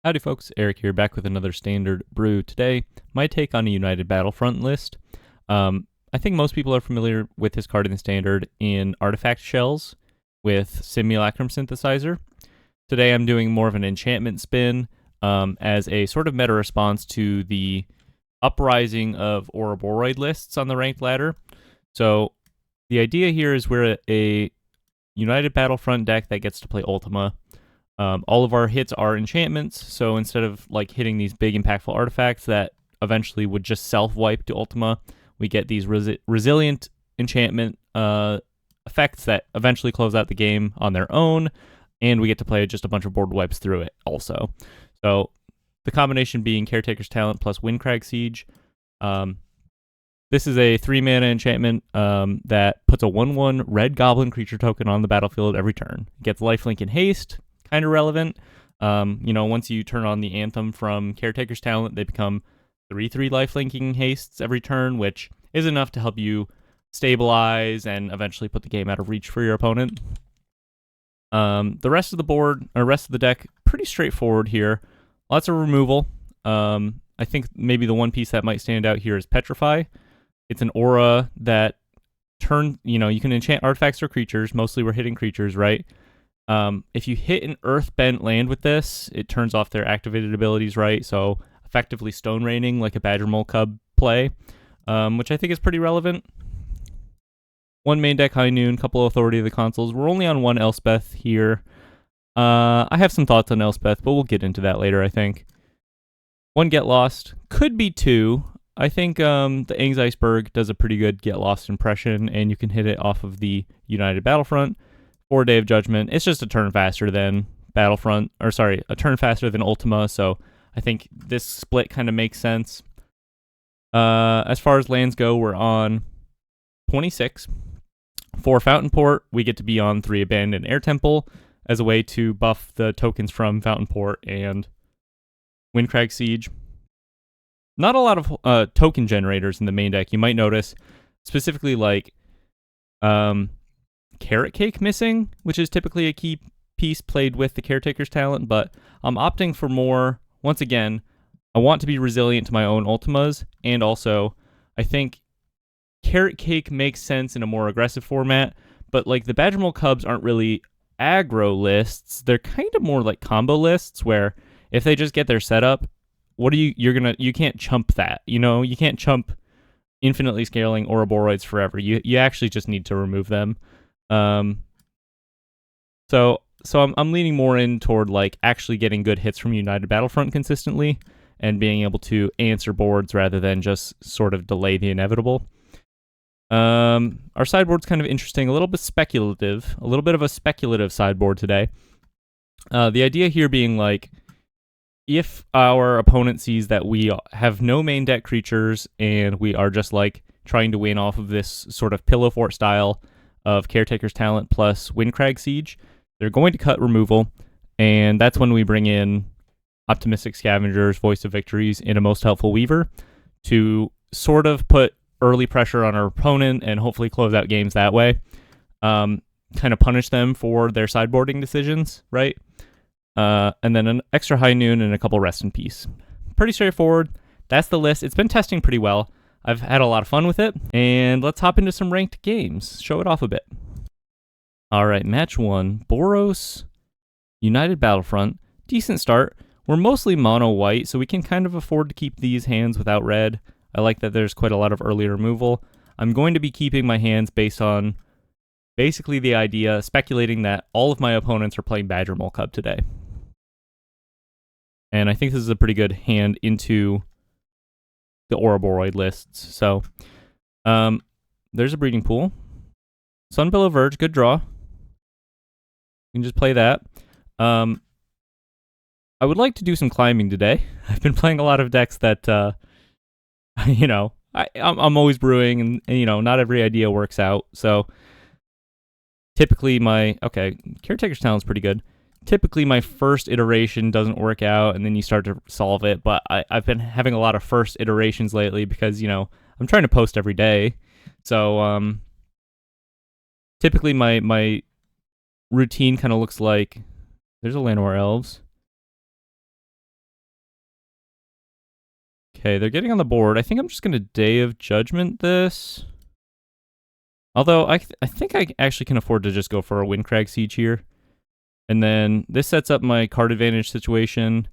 Howdy folks, Eric here, back with another standard brew. Today, my take on a United Battlefront list. I think most people are familiar with this card in the standard in Artifact Shells with Simulacrum Synthesizer. Today I'm doing more of an enchantment spin as a sort of meta response to the uprising of Ouroboros lists on the ranked ladder. So the idea here is we're a United Battlefront deck that gets to play Ultima. All of our hits are enchantments, so instead of like hitting these big impactful artifacts that eventually would just self-wipe to Ultima, we get these resilient enchantment effects that eventually close out the game on their own, and we get to play just a bunch of board wipes through it also. So the combination being Caretaker's Talent plus Windcrag Siege. This is a 3-mana enchantment that puts a 1/1 red goblin creature token on the battlefield every turn. It gets lifelink and haste. Kind of relevant. Once you turn on the Anthem from Caretaker's Talent, they become 3/3 lifelinking hastes every turn, which is enough to help you stabilize and eventually put the game out of reach for your opponent. The rest of the board, or rest of the deck, pretty straightforward here. Lots of removal. I think maybe the one piece that might stand out here is Petrify. It's an aura that you can enchant artifacts or creatures. Mostly we're hitting creatures, right? If you hit an earth-bent land with this, it turns off their activated abilities, right? So effectively stone raining like a Badgermole Cub play, which I think is pretty relevant. One main deck High Noon, couple of Authority of the Consuls. We're only on one Elspeth here. I have some thoughts on Elspeth, but we'll get into that later, I think. One Get Lost. Could be two. I think the Aang's Iceberg does a pretty good Get Lost impression, and you can hit it off of the United Battlefront. Or Day of Judgment. It's just a turn faster than Battlefront, a turn faster than Ultima, so I think this split kind of makes sense. As far as lands go, we're on 26. For Fountain Port, we get to be on 3 Abandoned Air Temple as a way to buff the tokens from Fountain Port and Windcrag Siege. Not a lot of token generators in the main deck. You might notice, specifically like Carrot Cake missing, which is typically a key piece played with the Caretaker's Talent, but I'm opting for more. Once again, I want to be resilient to my own Ultimas, and also I think Carrot Cake makes sense in a more aggressive format, but like the Badgermole Cubs aren't really aggro lists. They're kind of more like combo lists where if they just get their setup, you can't chump that. You can't chump infinitely scaling Ouroboros forever. You actually just need to remove them. So I'm leaning more in toward like actually getting good hits from United Battlefront consistently and being able to answer boards rather than just sort of delay the inevitable. Our sideboard's kind of interesting, a little bit speculative, a little bit of a speculative sideboard today. The idea here being like, if our opponent sees that we have no main deck creatures and we are just like trying to win off of this sort of Pillowfort style of Caretaker's Talent plus Windcrag Siege, they're going to cut removal, and that's when we bring in Optimistic Scavengers, Voice of Victories, and a Most Helpful Weaver to sort of put early pressure on our opponent and hopefully close out games that way. Kind of punish them for their sideboarding decisions, right? And then an extra High Noon and a couple Rest in Peace. Pretty straightforward. That's the list. It's been testing pretty well. I've had a lot of fun with it, and let's hop into some ranked games. Show it off a bit. All right, match 1, Boros, United Battlefront. Decent start. We're mostly mono white, so we can kind of afford to keep these hands without red. I like that there's quite a lot of early removal. I'm going to be keeping my hands based on basically the idea, speculating that all of my opponents are playing Badgermole Cub today. And I think this is a pretty good hand into the Ouroboros lists. So there's a breeding pool. Sunbillow Verge, good draw. You can just play that. I would like to do some climbing today. I've been playing a lot of decks that, I'm always brewing, and not every idea works out. So typically Caretaker's Talent's pretty good. Typically my first iteration doesn't work out, and then you start to solve it, but I've been having a lot of first iterations lately because, I'm trying to post every day. So typically my routine kind of looks like, there's a Llanowar Elves. Okay, they're getting on the board. I think I'm just going to Day of Judgment this. Although I think I actually can afford to just go for a Windcrag Siege here. And then this sets up my card advantage situation.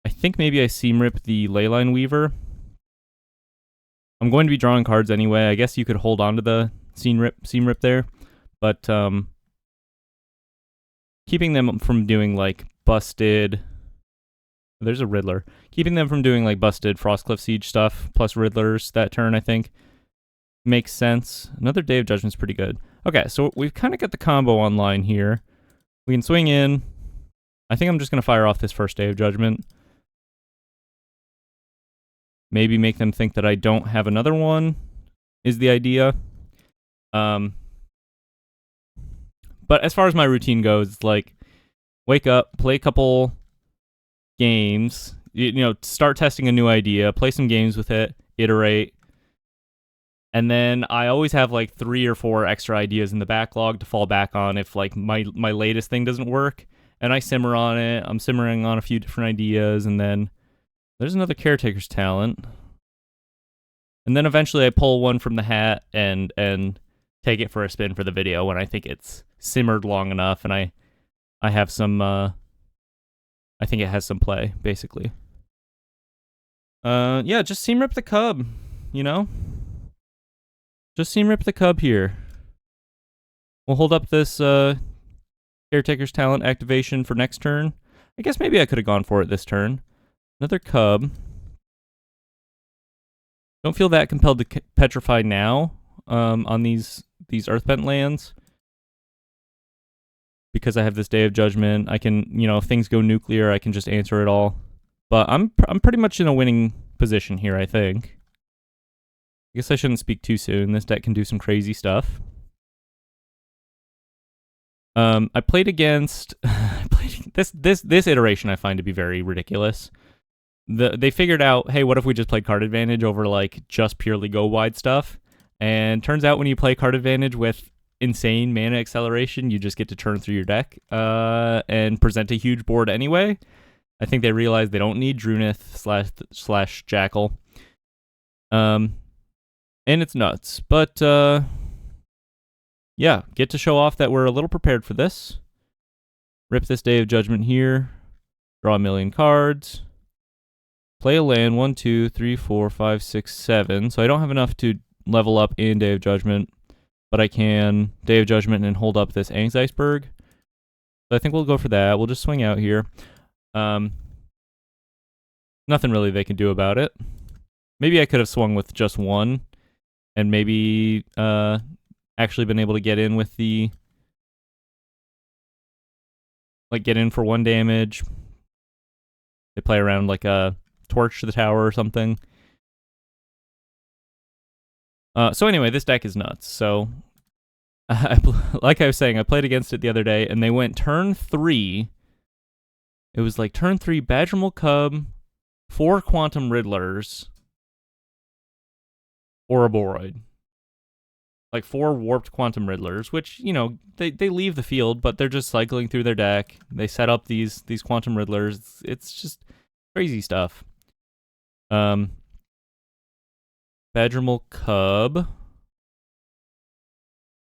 I think maybe I Seam Rip the Leyline Weaver. I'm going to be drawing cards anyway. I guess you could hold on to the Seam Rip there. But keeping them from doing like busted... There's a Riddler. Keeping them from doing like busted Frostcliff Siege stuff, plus Riddlers that turn, I think, makes sense. Another Day of Judgment's pretty good. Okay, so we've kind of got the combo online here. We can swing in. I think I'm just going to fire off this first Day of Judgment. Maybe make them think that I don't have another one, is the idea. But as far as my routine goes, it's like, wake up, play a couple games, you know, start testing a new idea, play some games with it, iterate. And then I always have like 3 or 4 extra ideas in the backlog to fall back on if like my latest thing doesn't work. And I simmer on it. I'm simmering on a few different ideas, and then there's another Caretaker's Talent. And then eventually I pull one from the hat and take it for a spin for the video when I think it's simmered long enough and I have some I think it has some play, basically. Yeah, just Seam Rip the Cub, you know? Just Seam Rip the Cub here. We'll hold up this Caretaker's Talent activation for next turn. I guess maybe I could have gone for it this turn. Another Cub. Don't feel that compelled to petrify now on these Earthbent lands. Because I have this Day of Judgment, I can, you know, if things go nuclear, I can just answer it all. But I'm pretty much in a winning position here, I think. I guess I shouldn't speak too soon. This deck can do some crazy stuff. I played against this iteration I find to be very ridiculous. They figured out, hey, what if we just played card advantage over like just purely go wide stuff? And turns out when you play card advantage with insane mana acceleration, you just get to turn through your deck and present a huge board anyway. I think they realized they don't need Drunith slash Jackal. And it's nuts. But yeah, get to show off that we're a little prepared for this. Rip this Day of Judgment here. Draw a million cards. Play a land 1, 2, 3, 4, 5, 6, 7. So I don't have enough to level up in Day of Judgment. But I can Day of Judgment and hold up this Ang's Iceberg. So I think we'll go for that. We'll just swing out here. Nothing really they can do about it. Maybe I could have swung with just one. And maybe actually been able to get in with the... Like, get in for 1 damage. They play around like a Torch to the tower or something. So anyway, this deck is nuts. So, like I was saying, I played against it the other day, and they went turn 3. It was like turn 3, Badgermole Cub, 4 Quantum Riddlers, or a Boroid. Like 4 warped Quantum Riddlers, which, you know, they leave the field, but they're just cycling through their deck. They set up these Quantum Riddlers. It's just crazy stuff. Badgermole Cub.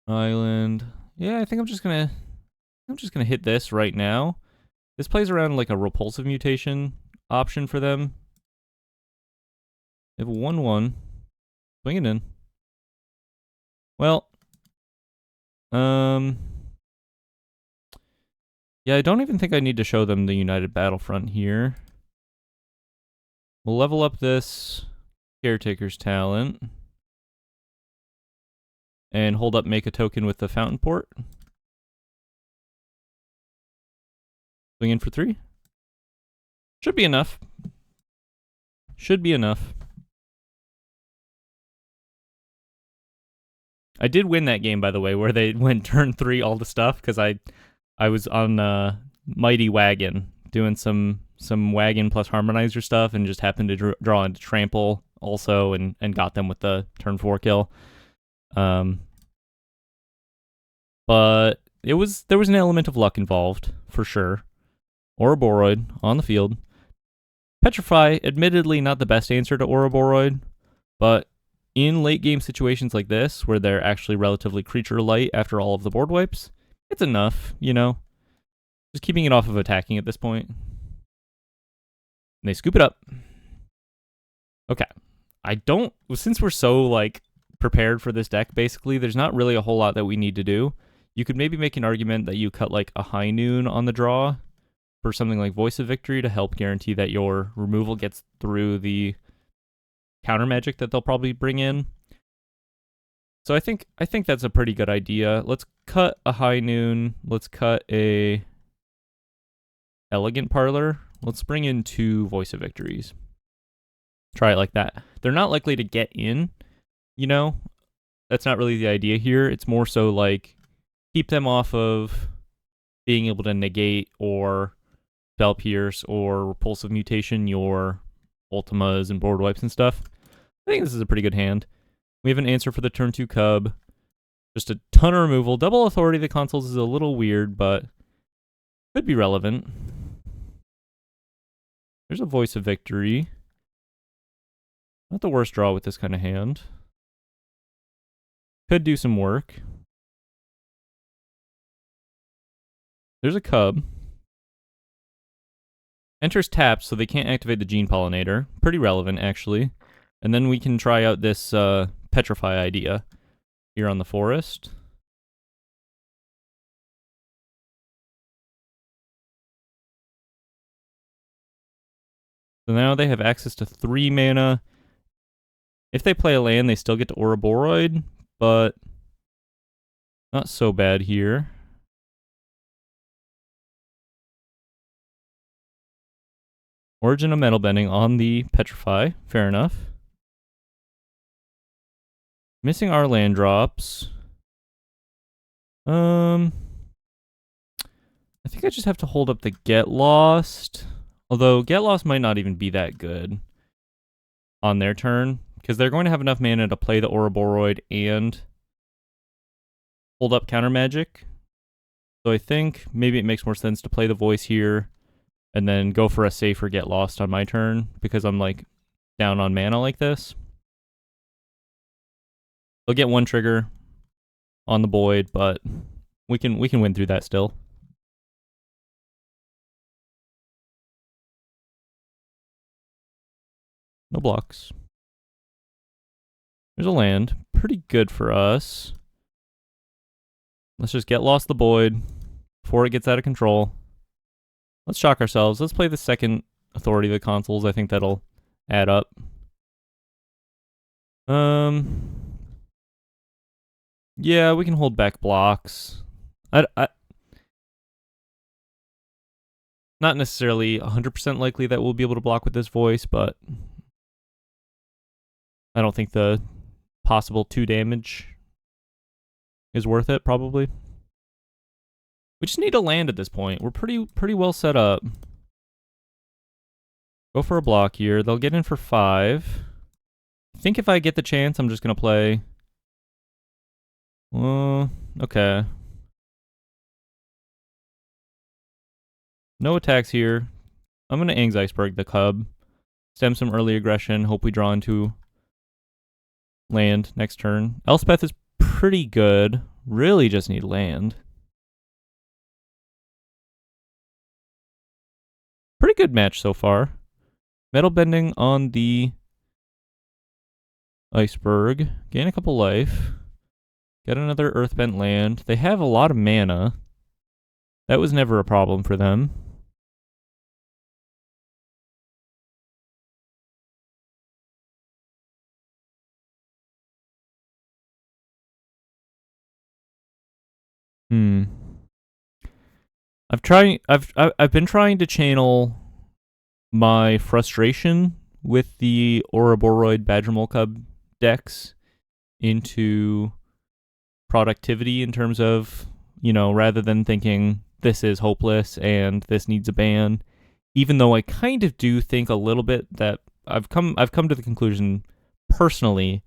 Island. Yeah, I think I'm just gonna hit this right now. This plays around like a repulsive mutation option for them. They have a 1/1. Swing it in. Well, yeah, I don't even think I need to show them the United Battlefront here. We'll level up this Caretaker's Talent. And hold up, make a token with the Fountain Port. Swing in for 3. Should be enough. Should be enough. I did win that game, by the way, where they went turn 3 all the stuff, because I was on Mighty Wagon, doing some Wagon plus Harmonizer stuff, and just happened to draw into Trample also, and got them with the turn 4 kill. But there was an element of luck involved, for sure. Or a Boroid on the field. Petrify, admittedly not the best answer to Ouroboros, but in late game situations like this, where they're actually relatively creature light after all of the board wipes, it's enough, you know? Just keeping it off of attacking at this point. And they scoop it up. Okay. Since we're so, like, prepared for this deck, basically, there's not really a whole lot that we need to do. You could maybe make an argument that you cut, like, a high noon on the draw for something like Voice of Victory to help guarantee that your removal gets through the counter magic that they'll probably bring in. So I think that's a pretty good idea. Let's cut a high noon. Let's cut a elegant parlor. Let's bring in 2 Voice of Victories. Try it like that. They're not likely to get in, you know? That's not really the idea here. It's more so like keep them off of being able to negate or spell pierce or repulsive mutation your Ultimas and board wipes and stuff. I think this is a pretty good hand. We have an answer for the turn 2 Cub. Just a ton of removal. Double Authority of the Consuls is a little weird, but could be relevant. There's a Voice of Victory. Not the worst draw with this kind of hand. Could do some work. There's a Cub. Enters tapped, so they can't activate the Gene Pollinator. Pretty relevant, actually. And then we can try out this Petrify idea here on the forest. So now they have access to 3 mana. If they play a land, they still get to Ouroboros, but not so bad here. Origin of Metal Bending on the Petrify. Fair enough. Missing our land drops. I think I just have to hold up the Get Lost. Although Get Lost might not even be that good on their turn, because they're going to have enough mana to play the Ouroboros and hold up counter magic. So I think maybe it makes more sense to play the Voice here and then go for a safer Get Lost on my turn, because I'm like down on mana like this. They'll get 1 trigger on the Boid, but we can win through that still. No blocks. There's a land. Pretty good for us. Let's just get lost the Boid before it gets out of control. Let's shock ourselves. Let's play the second Authority of the Consuls. I think that'll add up. Yeah, we can hold back blocks. Not necessarily 100% likely that we'll be able to block with this Voice, but I don't think the possible 2 damage is worth it, probably. We just need a land at this point. We're pretty well set up. Go for a block here. They'll get in for 5. I think if I get the chance, I'm just going to play... okay. No attacks here. I'm going to Ang's Iceberg the Cub. Stem some early aggression. Hope we draw into land next turn. Elspeth is pretty good. Really just need land. Pretty good match so far. Metal Bending on the Iceberg. Gain a couple life. Get another Earthbent land. They have a lot of mana. That was never a problem for them. I've been trying to channel my frustration with the Ouroboros Badgermole Cub decks into productivity in terms of, you know, rather than thinking this is hopeless and this needs a ban, even though I kind of do think a little bit that I've come to the conclusion personally,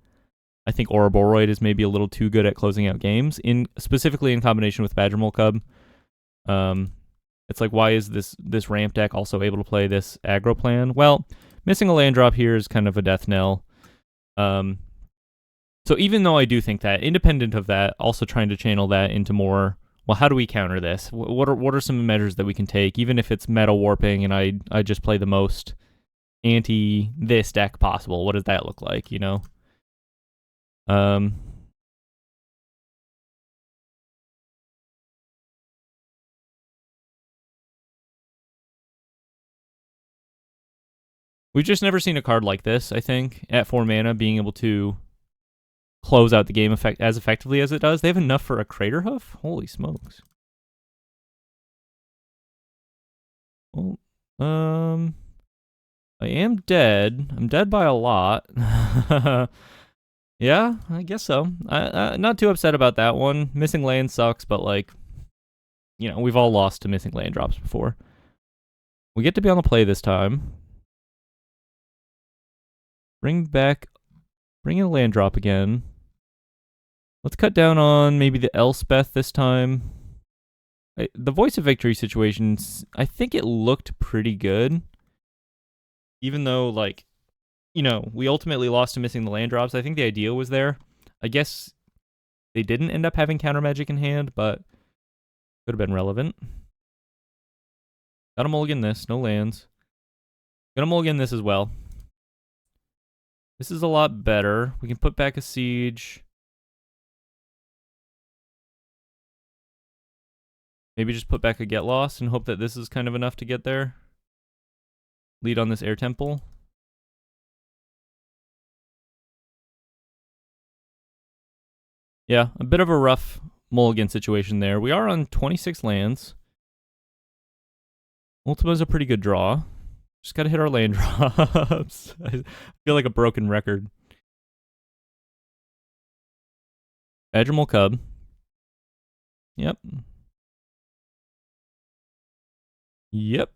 I think Ouroboros is maybe a little too good at closing out games, specifically in combination with Badgermole Cub. It's like, why is this ramp deck also able to play this aggro plan? Well, missing a land drop here is kind of a death knell. So even though I do think that, independent of that, also trying to channel that into more, well, how do we counter this? What are some measures that we can take, even if it's meta warping and I just play the most anti this deck possible? What does that look like, you know? We've just never seen a card like this, I think, at 4 mana, being able to close out the game as effectively as it does. They have enough for a Crater Hoof? Holy smokes. Well, I am dead. I'm dead by a lot. Yeah, I guess so. Not too upset about that one. Missing land sucks, but like, you know, we've all lost to missing land drops before. We get to be on the play this time. Bring in a land drop again. Let's cut down on maybe the Elspeth this time. The Voice of Victory situations, I think it looked pretty good. Even though, like, you know, we ultimately lost to missing the land drops. I think the idea was there. I guess they didn't end up having counter magic in hand, but could have been relevant. Gotta mulligan this, no lands. Gonna mulligan this as well. This is a lot better. We can put back a siege. Maybe just put back a Get Lost and hope that this is kind of enough to get there. Lead on this Air Temple. Yeah, a bit of a rough mulligan situation there. We are on 26 lands. Ultima's a pretty good draw. Just gotta hit our land drops. I feel like a broken record. Badgermole Cub. Yep. Yep.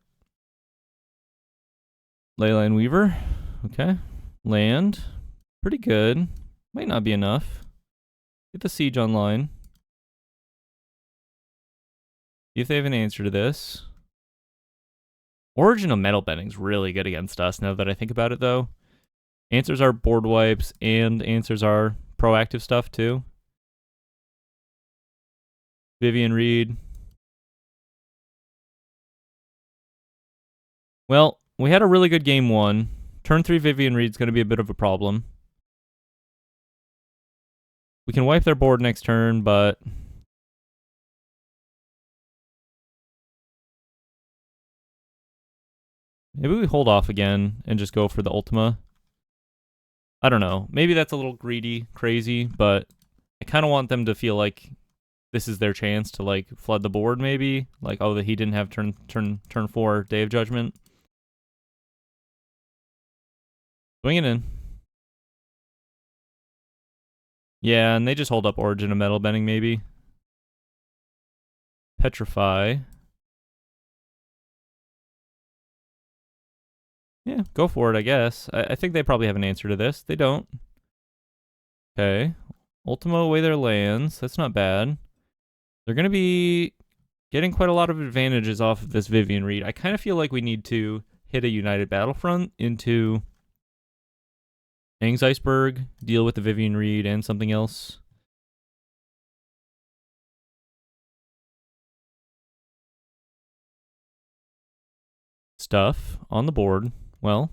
Leyline Weaver. Okay. Land. Pretty good. Might not be enough. Get the siege online. See if they have an answer to this. Origin of Metal Bending's really good against us now that I think about it, though. Answers are board wipes, and answers are proactive stuff, too. Vivian Reed. Well, we had a really good game 1. Turn 3 Vivian Reed's going to be a bit of a problem. We can wipe their board next turn, but maybe we hold off again and just go for the Ultima. I don't know. Maybe that's a little greedy, crazy, but I kind of want them to feel like this is their chance to like flood the board, maybe. Like, oh, that he didn't have turn 4 Day of Judgment. Swing it in. Yeah, and they just hold up Origin of Metal Bending, maybe. Petrify. Yeah, go for it, I guess. I think they probably have an answer to this. They don't. Okay. Ultima away their lands. That's not bad. They're going to be getting quite a lot of advantages off of this Vivian Reed. I kind of feel like we need to hit a United Battlefront into Aang's Iceberg, deal with the Vivian Reed and something else. Stuff on the board. Well,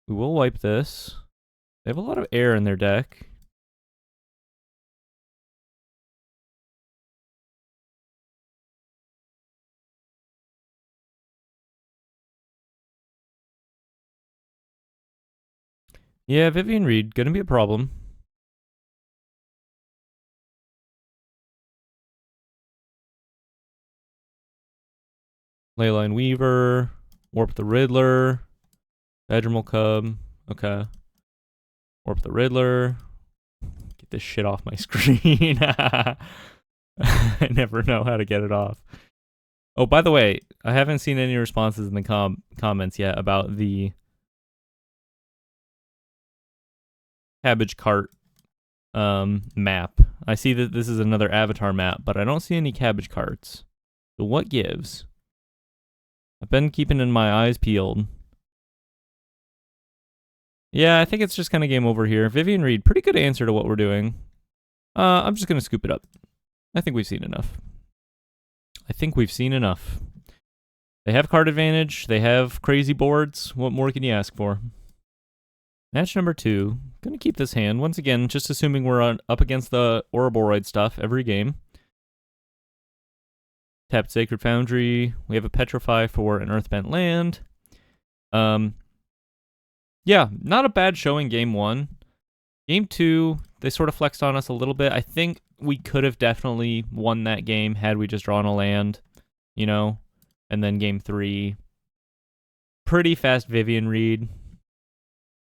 we will wipe this. They have a lot of air in their deck. Yeah, Vivian Reed, gonna be a problem. Leyline Weaver, Warp the Riddler, Badgermole Cub. Okay. Warp the Riddler. Get this shit off my screen. I never know how to get it off. Oh, by the way, I haven't seen any responses in the comments yet about the cabbage cart map. I see that this is another avatar map, but I don't see any cabbage carts. So what gives? I've been keeping my eyes peeled. Yeah, I think it's just kind of game over here. Vivian Reed, pretty good answer to what we're doing. I'm just going to scoop it up. I think we've seen enough. They have card advantage. They have crazy boards. What more can you ask for? Match number 2. Gonna keep this hand. Once again, just assuming we're up against the Ouroboros stuff every game. Tapped Sacred Foundry. We have a Petrify for an Earthbent land. Yeah, not a bad showing game 1. Game 2, they sort of flexed on us a little bit. I think we could have definitely won that game had we just drawn a land, you know? And then game 3, pretty fast Vivian Reed.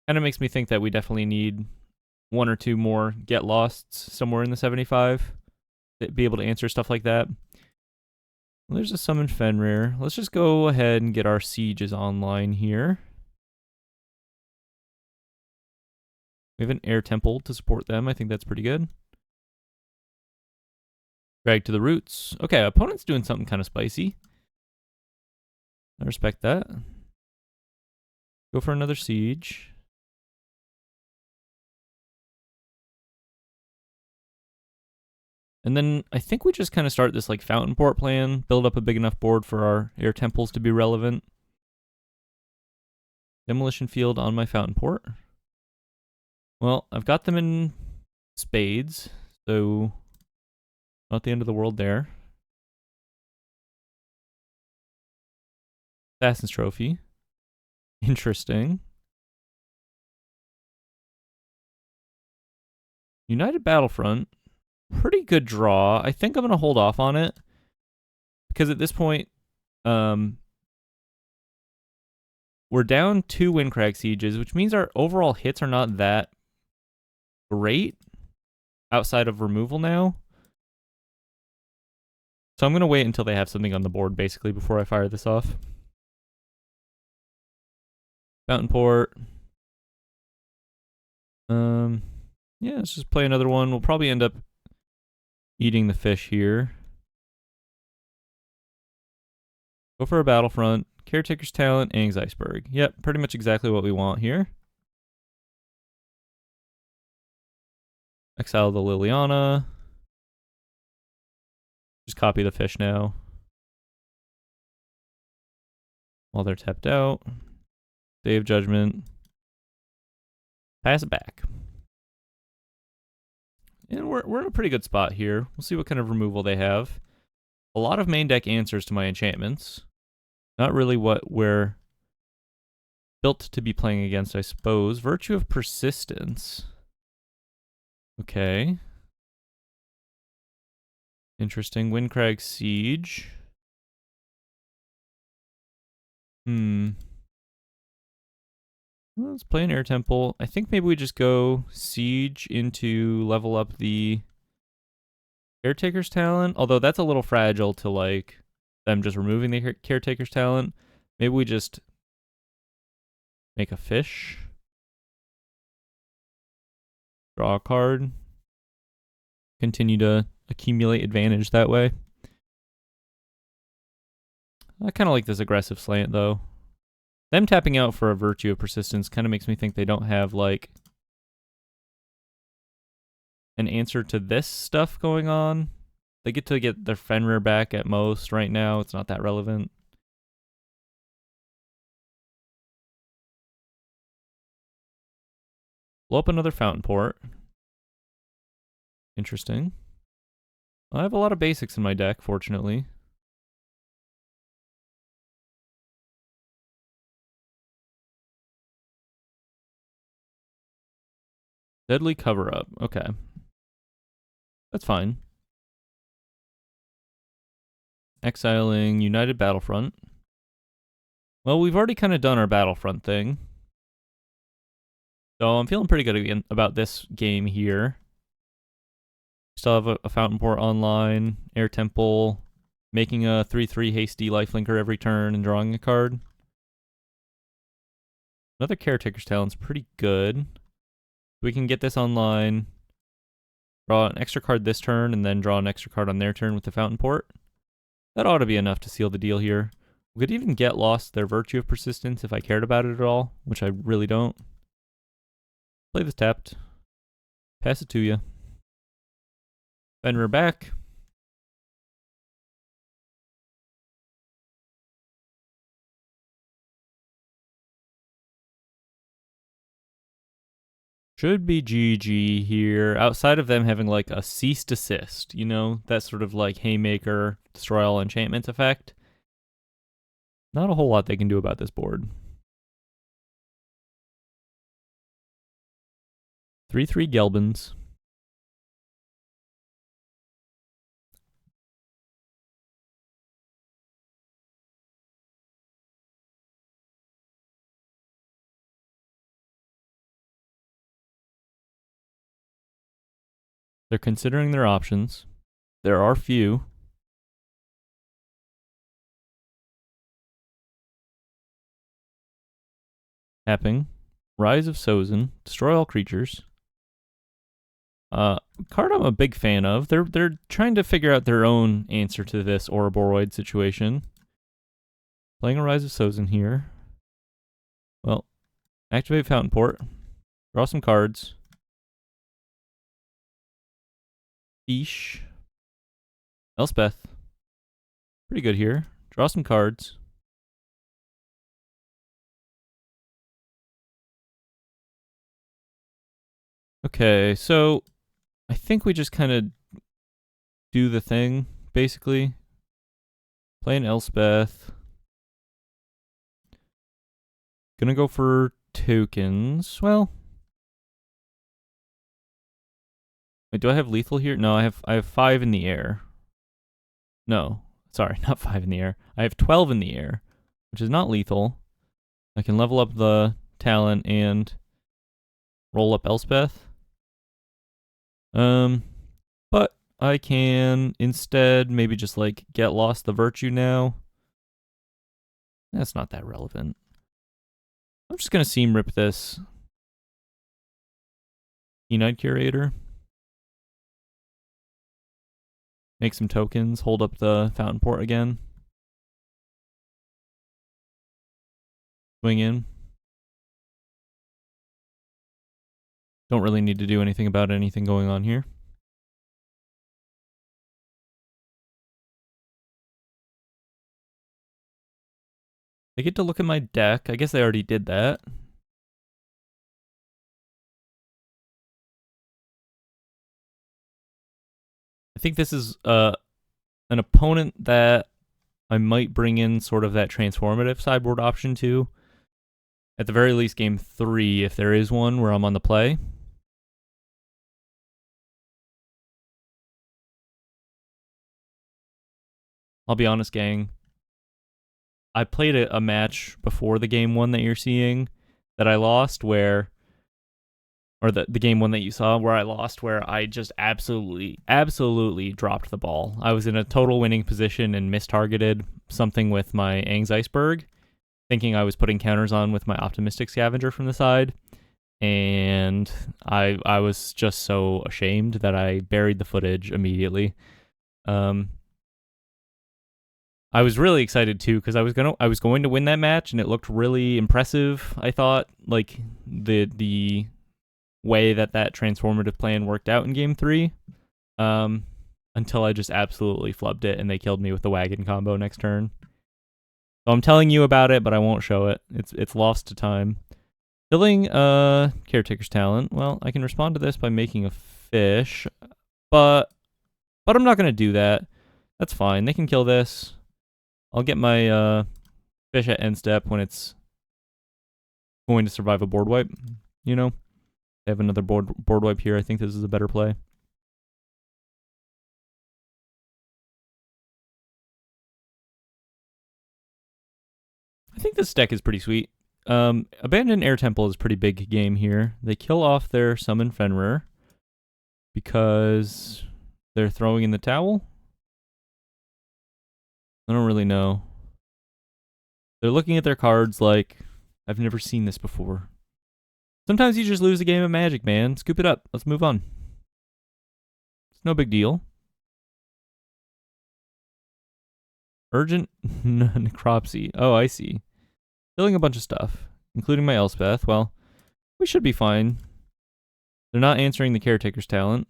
Kind of makes me think that we definitely need 1 or 2 more get losts somewhere in the 75 to be able to answer stuff like that. Well, there's a summon Fenrir. Let's just go ahead and get our sieges online here. We have an air temple to support them. I think that's pretty good. Drag to the roots. Okay, opponent's doing something kind of spicy. I respect that. Go for another siege. And then I think we just kind of start this like Fountain Port plan, build up a big enough board for our air temples to be relevant. Demolition field on my Fountain Port. Well, I've got them in spades, so not the end of the world there. Assassin's Trophy. Interesting. United Battlefront. Pretty good draw. I think I'm going to hold off on it. Because at this point, we're down 2 Windcrag Sieges, which means our overall hits are not that great outside of removal now. So I'm going to wait until they have something on the board, basically, before I fire this off. Fountain Port. Yeah, let's just play another one. We'll probably end up eating the fish here. Go for a Battlefront. Caretaker's Talent, Aang's Iceberg. Yep, pretty much exactly what we want here. Exile the Liliana. Just copy the fish now. While they're tapped out. Day of Judgment. Pass it back. And we're in a pretty good spot here. We'll see what kind of removal they have. A lot of main deck answers to my enchantments. Not really what we're built to be playing against, I suppose. Virtue of Persistence. Okay. Interesting. Windcrag Siege. Let's play an Air Temple. I think maybe we just go Siege into level up the Caretaker's Talent. Although that's a little fragile to like them just removing the Caretaker's Talent. Maybe we just make a fish. Draw a card. Continue to accumulate advantage that way. I kind of like this aggressive slant though. Them tapping out for a Virtue of Persistence kind of makes me think they don't have, like, an answer to this stuff going on. They get to get their Fenrir back at most right now. It's not that relevant. Blow up another Fountain Port. Interesting. I have a lot of basics in my deck, fortunately. Deadly Cover-Up. Okay. That's fine. Exiling United Battlefront. Well, we've already kind of done our Battlefront thing. So I'm feeling pretty good about this game here. Still have a Fountain Port online, Air Temple, making a 3/3 hasty lifelinker every turn and drawing a card. Another Caretaker's Talent's pretty good. We can get this online, draw an extra card this turn, and then draw an extra card on their turn with the Fountain Port. That ought to be enough to seal the deal here. We could even get lost their Virtue of Persistence if I cared about it at all, which I really don't. Play this tapped. Pass it to you. Fenrir back. Should be GG here, outside of them having like a cease desist, you know, that sort of like haymaker, destroy all enchantments effect. Not a whole lot they can do about this board. 3/3 Gelbins. They're considering their options. There are few. Tapping. Rise of Sozin. Destroy all creatures. Card I'm a big fan of. They're trying to figure out their own answer to this Ouroboros situation. Playing a Rise of Sozin here. Well, activate Fountain Port. Draw some cards. Ish. Elspeth. Pretty good here. Draw some cards. Okay, so I think we just kind of do the thing, basically. Play an Elspeth. Gonna go for tokens. Well, wait, do I have lethal here? No, I have 5 in the air. No, sorry, not 5 in the air. I have 12 in the air, which is not lethal. I can level up the talent and roll up Elspeth. But I can instead maybe just like get lost the Virtue now. That's not that relevant. I'm just gonna seam rip this Keen-Eyed Curator. Make some tokens, hold up the Fountain Port again. Swing in. Don't really need to do anything about anything going on here. I get to look at my deck. I guess I already did that. I think this is an opponent that I might bring in sort of that transformative sideboard option to. At the very least, game 3, if there is one where I'm on the play. I'll be honest, gang. I played a match before the game 1 that you're seeing that I lost where, or the game 1 that you saw where I lost, where I just absolutely dropped the ball. I was in a total winning position and mistargeted something with my Aang's Iceberg, thinking I was putting counters on with my Optimistic Scavenger from the side. And I was just so ashamed that I buried the footage immediately. I was really excited too because I was going to win that match and it looked really impressive. I thought like the way that transformative plan worked out in game 3, until I just absolutely flubbed it and they killed me with the wagon combo next turn. So I'm telling you about it, but I won't show it. It's lost to time. Filling Caretaker's Talent. Well, I can respond to this by making a fish, but I'm not gonna do that. That's fine. They can kill this. I'll get my fish at end step when it's going to survive a board wipe. You know, they have another board wipe here. I think this is a better play. I think this deck is pretty sweet. Abandoned Air Temple is a pretty big game here. They kill off their Summon Fenrir because they're throwing in the towel. I don't really know. They're looking at their cards like, I've never seen this before. Sometimes you just lose a game of Magic, man. Scoop it up. Let's move on. It's no big deal. Urgent necropsy. Oh, I see. Killing a bunch of stuff, including my Elspeth. Well, we should be fine. They're not answering the caretaker's talent.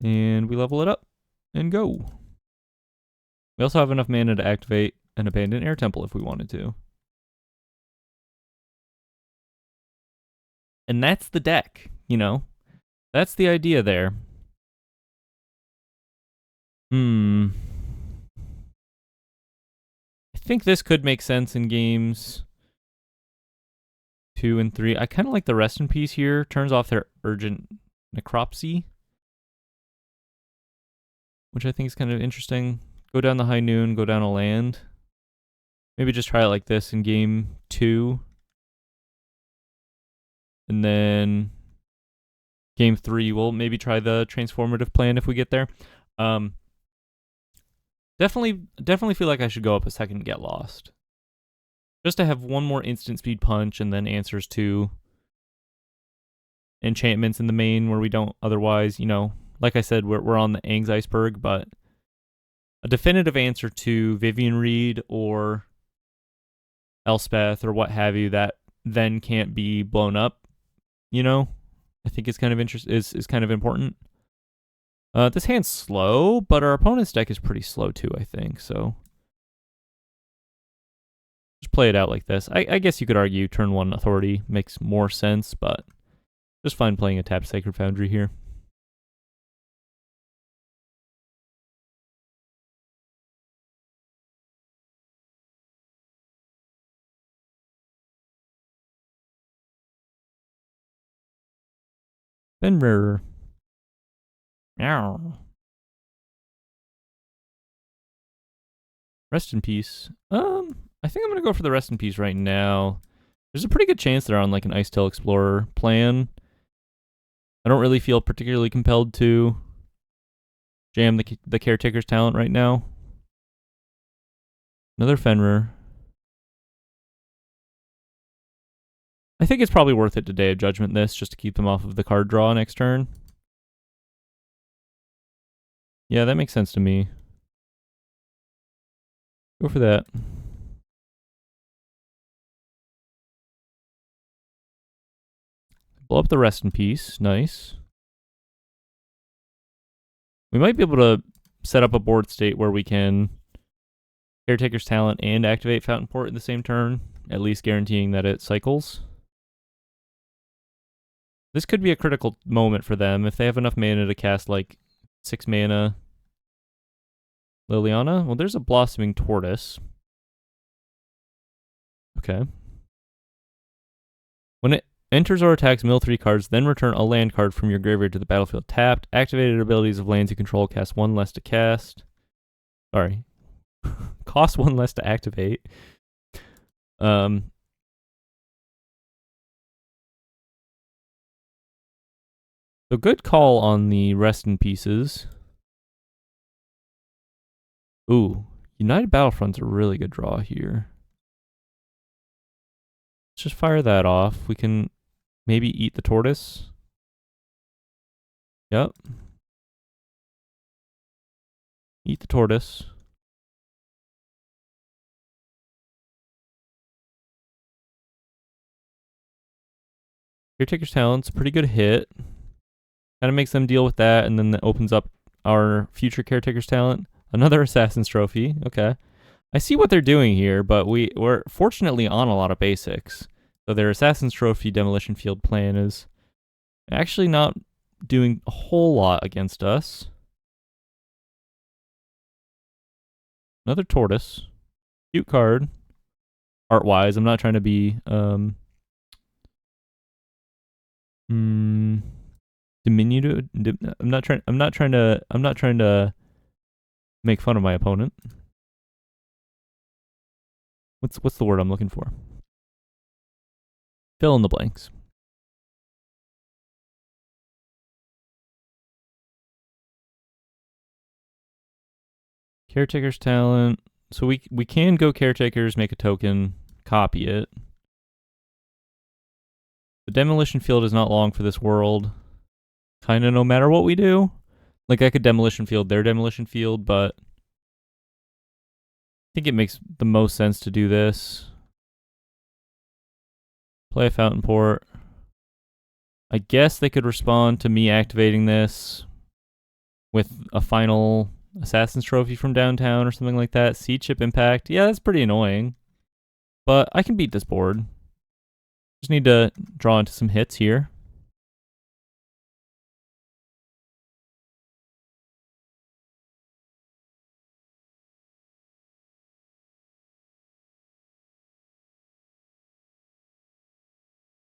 And we level it up and go. We also have enough mana to activate an abandoned air temple if we wanted to. And that's the deck, you know? That's the idea there. I think this could make sense in games 2 and 3. I kind of like the Rest in Peace here. Turns off their Urgent Necropsy, which I think is kind of interesting. Go down the High Noon, go down a land. Maybe just try it like this in game 2. And then game 3, we'll maybe try the transformative plan if we get there. Definitely feel like I should go up a second Get Lost. Just to have one more instant speed punch and then answers to enchantments in the main where we don't otherwise, you know, like I said, we're on the Aang's iceberg, but a definitive answer to Vivian Reed or Elspeth or what have you that then can't be blown up, you know, I think is kind of is kind of important. This hand's slow, but our opponent's deck is pretty slow too, I think, so just play it out like this. I guess you could argue turn 1 Authority makes more sense, but just fine playing a tapped Sacred Foundry here. Fenrir. Meow. Rest in Peace. I think I'm gonna go for the Rest in Peace right now. There's a pretty good chance they're on like an Icetail Explorer plan. I don't really feel particularly compelled to jam the Caretaker's talent right now. Another Fenrir. I think it's probably worth it to Day of Judgment this, just to keep them off of the card draw next turn. Yeah, that makes sense to me. Go for that. Blow up the Rest in Peace. Nice. We might be able to set up a board state where we can Caretaker's Talent and activate Fountain Port in the same turn, at least guaranteeing that it cycles. This could be a critical moment for them if they have enough mana to cast like 6 mana Liliana. Well, there's a Blossoming Tortoise. Okay. When it enters or attacks, mill 3 cards, then return a land card from your graveyard to the battlefield tapped. Activated abilities of lands you control cast 1 less to cast. Sorry. Cost 1 less to activate. So good call on the Rest in Pieces. Ooh, United Battlefront's a really good draw here. Let's just fire that off. We can maybe eat the tortoise. Yep. Eat the tortoise. Caretaker's Talent's a pretty good hit. Kind of makes them deal with that, and then that opens up our future Caretaker's Talent. Another Assassin's Trophy. Okay. I see what they're doing here, but we're fortunately on a lot of basics. So their Assassin's Trophy Demolition Field plan is actually not doing a whole lot against us. Another tortoise. Cute card. Art-wise, I'm not trying to be diminutive. I'm not trying to make fun of my opponent. What's the word I'm looking for? Fill in the blanks. Caretaker's Talent. So we can go Caretakers, make a token, copy it. The Demolition Field is not long for this world. kind of no matter what we do. Like, I could demolition field their demolition field, but I think it makes the most sense to do this. Play a Fountain Port. I guess they could respond to me activating this with a final Assassin's Trophy from downtown or something like that. Seed Chip Impact. Yeah, that's pretty annoying. But I can beat this board. Just need to draw into some hits here.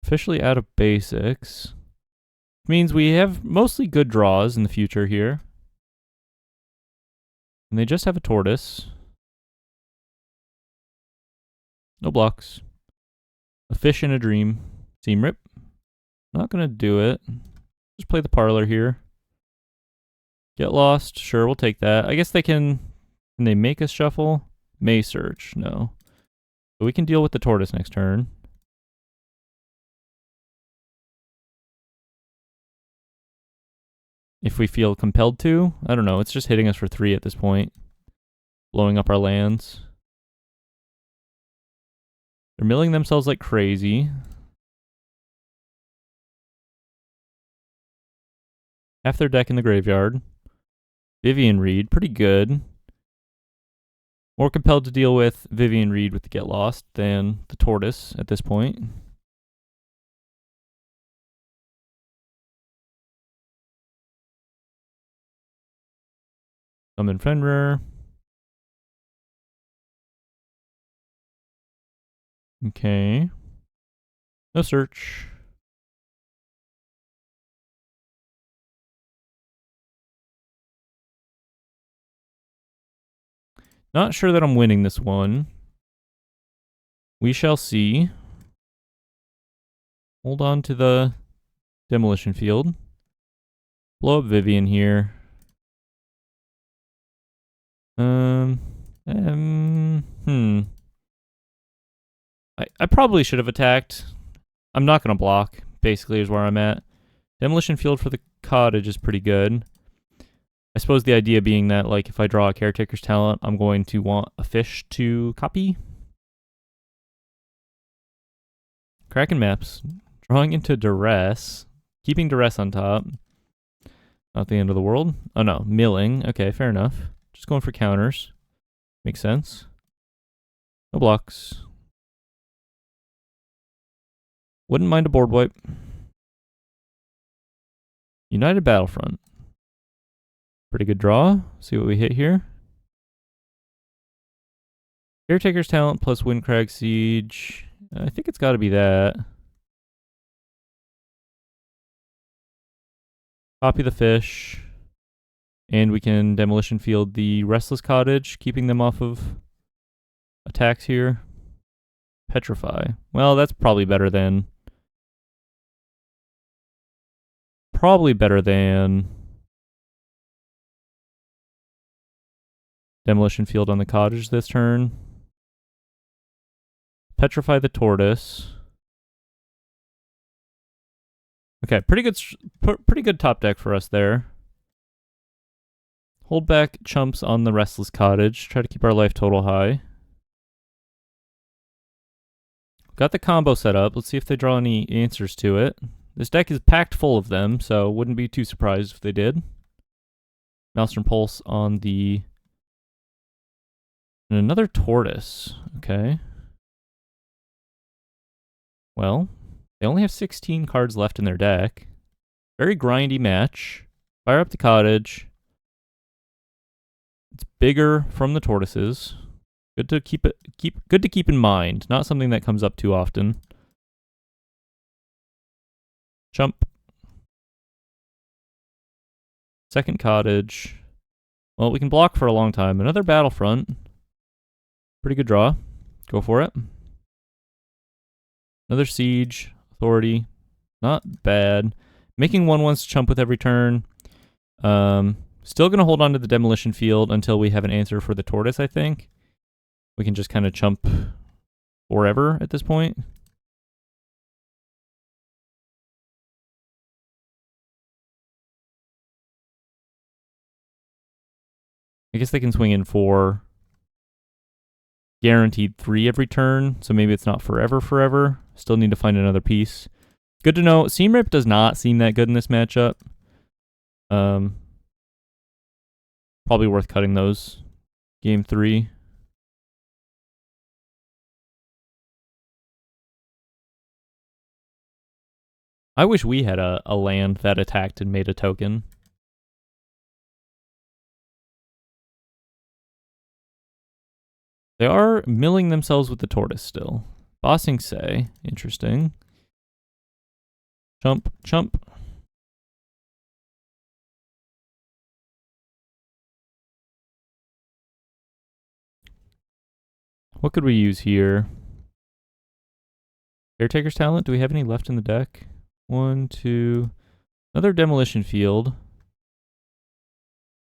Officially out of basics. Means we have mostly good draws in the future here. And they just have a tortoise. No blocks. A fish in a dream. Seam Rip. Not gonna do it. Just play the parlor here. Get lost. Sure, we'll take that. I guess they can they make us shuffle? May search. No. But we can deal with the tortoise next turn. If we feel compelled to. I don't know. It's just hitting us for 3 at this point. Blowing up our lands. They're milling themselves like crazy. Half their deck in the graveyard. Vivian Reed, pretty good. More compelled to deal with Vivian Reed with the Get Lost than the tortoise at this point. Summon Fenrir. Okay. No search. Not sure that I'm winning this one. We shall see. Hold on to the demolition field. Blow up Vivian here. I probably should have attacked. I'm not going to block, basically, is where I'm at. Demolition field for the cottage is pretty good. I suppose the idea being that, like, if I draw a Caretaker's Talent, I'm going to want a fish to copy. Kraken Maps. Drawing into Duress. Keeping Duress on top. Not the end of the world. Oh, no. Milling. Okay, fair enough. Just going for counters. Makes sense. No blocks. Wouldn't mind a board wipe. United Battlefront. Pretty good draw. See what we hit here. Caretaker's Talent plus Windcrag Siege. I think it's got to be that. Copy the fish. And we can Demolition Field the Restless Cottage, keeping them off of attacks here. Petrify. Well, that's probably better than... Demolition Field on the cottage this turn. Petrify the tortoise. Okay, pretty good top deck for us there. Hold back chumps on the Restless Cottage. Try to keep our life total high. Got the combo set up. Let's see if they draw any answers to it. This deck is packed full of them, so wouldn't be too surprised if they did. Maelstrom Pulse on the... And another tortoise. Okay. Well, they only have 16 cards left in their deck. Very grindy match. Fire up the cottage. It's bigger from the tortoises. Good to keep in mind. Not something that comes up too often. Chump. Second cottage. Well, we can block for a long time. Another Battlefront. Pretty good draw. Go for it. Another Siege. Authority. Not bad. Making 1/1s chump with every turn. Still going to hold on to the Demolition Field until we have an answer for the tortoise, I think. We can just kind of chump forever at this point. I guess they can swing in 4. Guaranteed 3 every turn, so maybe it's not forever. Still need to find another piece. Good to know. Seam Rip does not seem that good in this matchup. Probably worth cutting those. Game 3. I wish we had a land that attacked and made a token. They are milling themselves with the tortoise still. Bossing Say. Interesting. Chump, chump. What could we use here? Caretaker's Talent. Do we have any left in the deck? 1, 2. Another Demolition Field.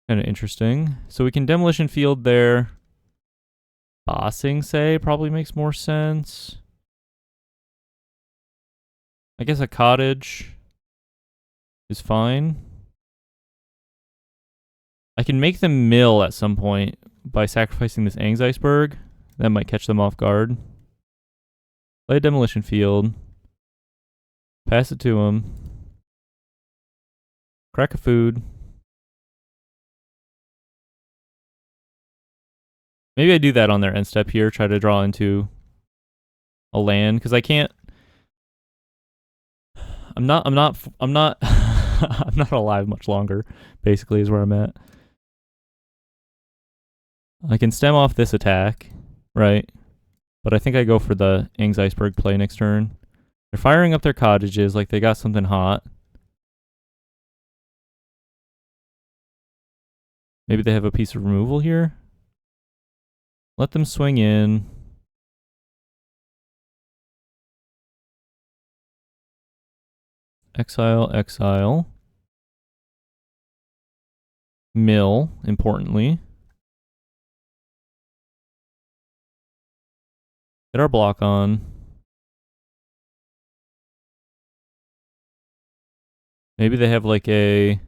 Kind of interesting. So we can Demolition Field there. Bossing Say probably makes more sense. I guess a cottage is fine. I can make them mill at some point by sacrificing this Aang's Iceberg. That might catch them off guard. Play a Demolition Field. Pass it to him. Crack a food. Maybe I do that on their end step here. Try to draw into a land because I can't. I'm not I'm not alive much longer. Basically, is where I'm at. I can stem off this attack, right? But I think I go for the Aang's Iceberg play next turn. They're firing up their cottages like they got something hot. Maybe they have a piece of removal here. Let them swing in. Exile, exile. Mill, importantly. Get our block on. Maybe they have like a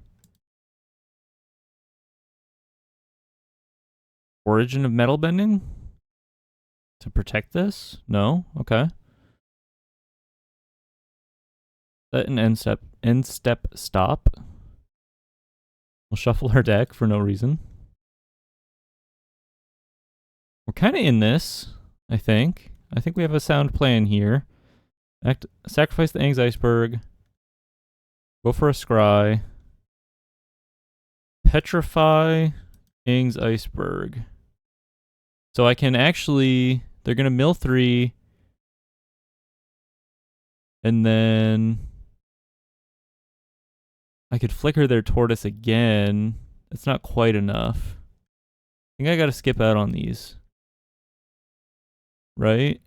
Origin of Metal Bending to protect this? No? Okay. Set an end step stop. We'll shuffle our deck for no reason. We're kind of in this, I think. I think we have a sound plan here. Sacrifice the Aang's Iceberg. Go for a scry. Petrify Aang's Iceberg. So I can actually, they're going to mill 3. And then I could flicker their tortoise again. It's not quite enough. I think I got to skip out on these. Right?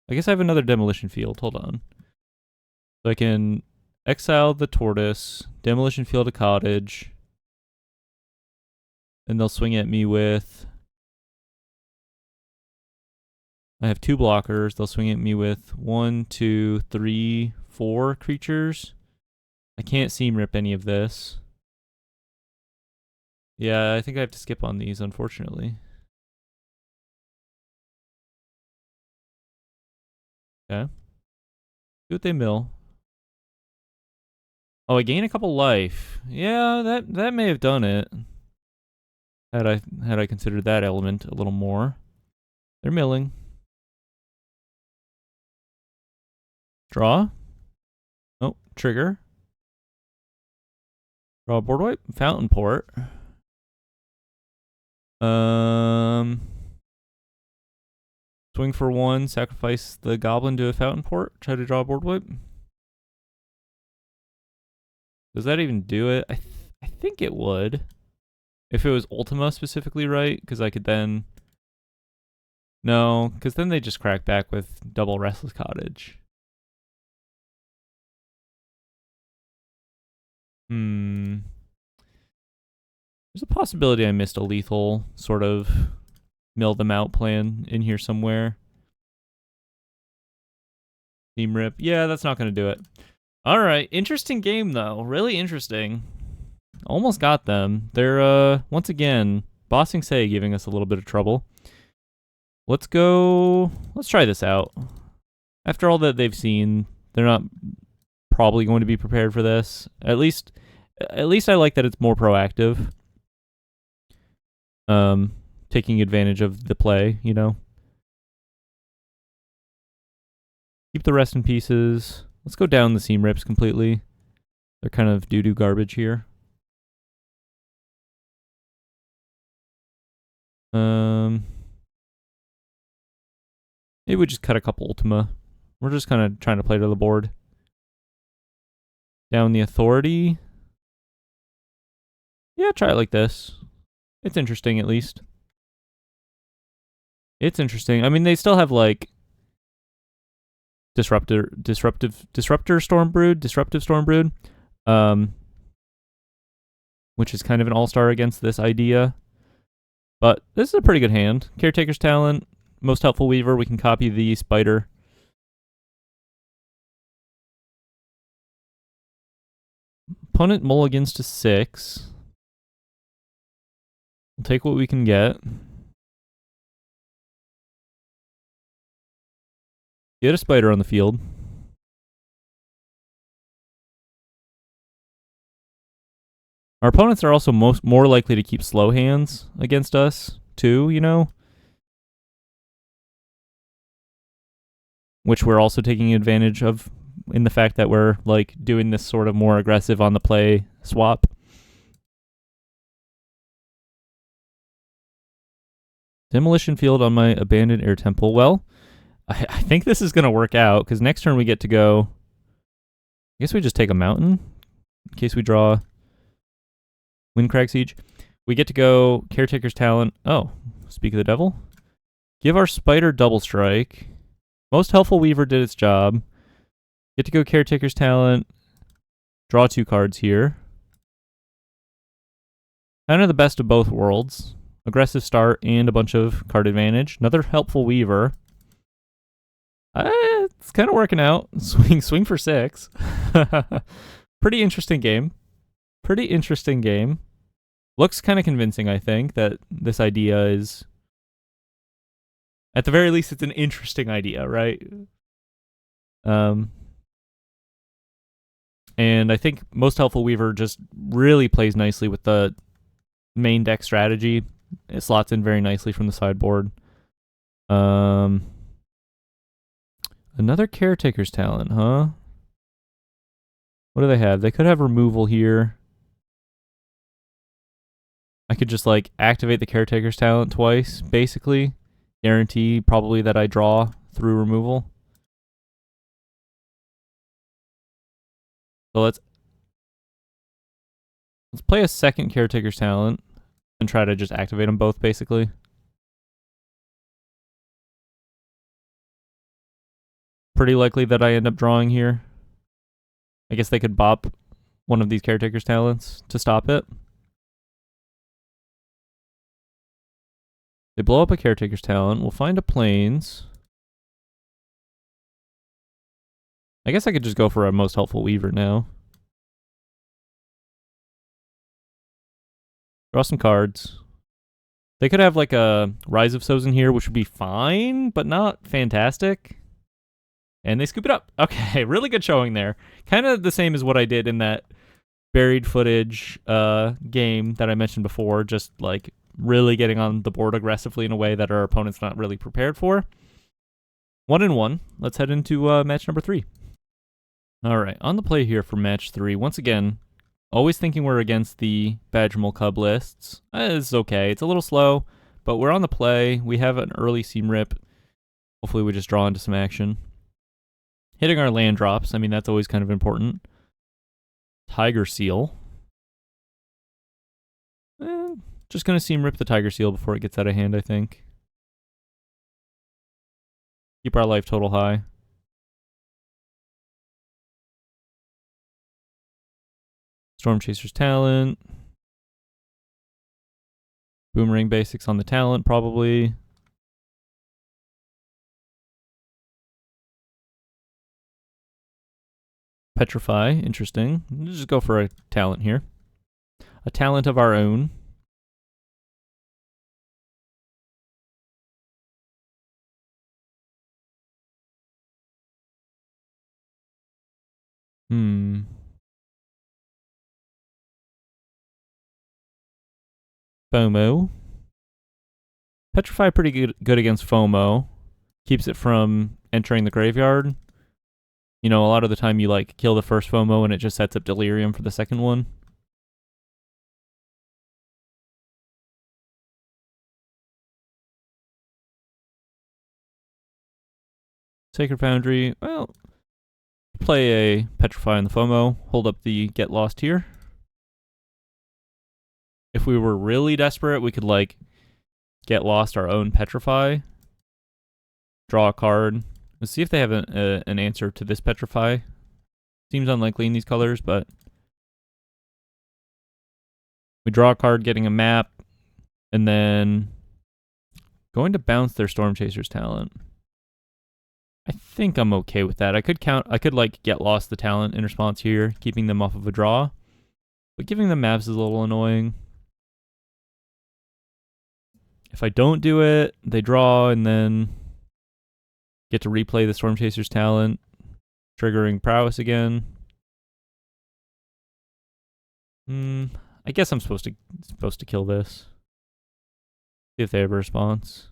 I guess I have another Demolition Field. Hold on. So I can exile the tortoise, Demolition Field a cottage, and they'll swing at me with... I have 2 blockers. They'll swing at me with 1, 2, 3, 4 creatures. I can't seam rip any of this. Yeah, I think I have to skip on these, unfortunately. Okay. See what they mill. Oh, I gain a couple life. Yeah, that may have done it. Had I considered that element a little more. They're milling. Draw. Oh, trigger. Draw a board wipe. Fountain port. Swing for 1. Sacrifice the goblin to a fountain port. Try to draw a board wipe. Does that even do it? I think it would. If it was Ultima specifically, right? Because I could then... No, because then they just crack back with double Restless Cottage. There's a possibility I missed a lethal sort of mill them out plan in here somewhere. Team rip. Yeah, that's not going to do it. All right. Interesting game, though. Really interesting. Almost got them. They're, once again, Bossing Say giving us a little bit of trouble. Let's try this out. After all that they've seen, they're not probably going to be prepared for this. At least I like that it's more proactive. Taking advantage of the play, you know. Keep the rest in pieces. Let's go down the seam rips completely. They're kind of doo-doo garbage here. Maybe we just cut a couple Ultima. We're just kind of trying to play to the board. Down the Authority. Yeah, try it like this. It's interesting, at least. It's interesting. I mean, they still have, like, Disruptive Stormbrood, which is kind of an all-star against this idea. But this is a pretty good hand. Caretaker's Talent, Most Helpful Weaver, we can copy the Spider. Opponent mulligans to 6. We'll take what we can get. Get a Spider on the field. Our opponents are also more likely to keep slow hands against us, too, you know? Which we're also taking advantage of in the fact that we're, like, doing this sort of more aggressive on the play swap. Demolition Field on my Abandoned Air Temple. Well, I think this is going to work out, because next turn we get to go... I guess we just take a Mountain, in case we draw Windcrag Siege. We get to go Caretaker's Talent. Oh, Speak of the Devil. Give our Spider Double Strike. Most Helpful Weaver did its job. Get to go Caretaker's Talent. Draw 2 cards here. Kind of the best of both worlds. Aggressive start and a bunch of card advantage. Another Helpful Weaver. It's kind of working out. Swing for 6. Pretty interesting game. Pretty interesting game. Looks kind of convincing, I think, that this idea is... At the very least, it's an interesting idea, right? And I think Most Helpful Weaver just really plays nicely with the main deck strategy. It slots in very nicely from the sideboard. Another Caretaker's Talent, huh? What do they have? They could have removal here. I could just, like, activate the Caretaker's Talent twice, basically. Guarantee, probably, that I draw through removal. So let's play a second Caretaker's Talent and try to just activate them both, basically. Pretty likely that I end up drawing here. I guess they could bop one of these Caretaker's Talents to stop it. They blow up a Caretaker's Talent. We'll find a Plains. I guess I could just go for a Most Helpful Weaver now. Draw some cards. They could have like a Rise of Sozin here, which would be fine, but not fantastic. And they scoop it up. Okay, really good showing there. Kind of the same as what I did in that buried footage game that I mentioned before, just like really getting on the board aggressively in a way that our opponent's not really prepared for. 1-1. Let's head into match number 3. All right, on the play here for match 3. Once again, always thinking we're against the Badgermole Cub lists. It's okay. It's a little slow, but we're on the play. We have an early seam rip. Hopefully we just draw into some action. Hitting our land drops. I mean, that's always kind of important. Tiger Seal. Just going to seam rip the Tiger Seal before it gets out of hand, I think. Keep our life total high. Storm Chaser's Talent. Boomerang Basics on the Talent, probably. Petrify, interesting. Let's just go for a Talent here. A Talent of our own. FOMO. Petrify pretty good against FOMO. Keeps it from entering the graveyard. You know, a lot of the time you like kill the first FOMO and it just sets up Delirium for the second one. Sacred Foundry, well, play a Petrify on the FOMO, hold up the Get Lost here. If we were really desperate, we could like Get Lost our own Petrify, draw a card. Let's see if they have an answer to this Petrify. Seems unlikely in these colors, but we draw a card, getting a map, and then going to bounce their Storm Chaser's talent. I think I'm okay with that. I could like Get Lost the talent in response here, keeping them off of a draw. But giving them maps is a little annoying. If I don't do it, they draw and then get to replay the Storm Chaser's talent, triggering prowess again. I guess I'm supposed to kill this. See if they have a response.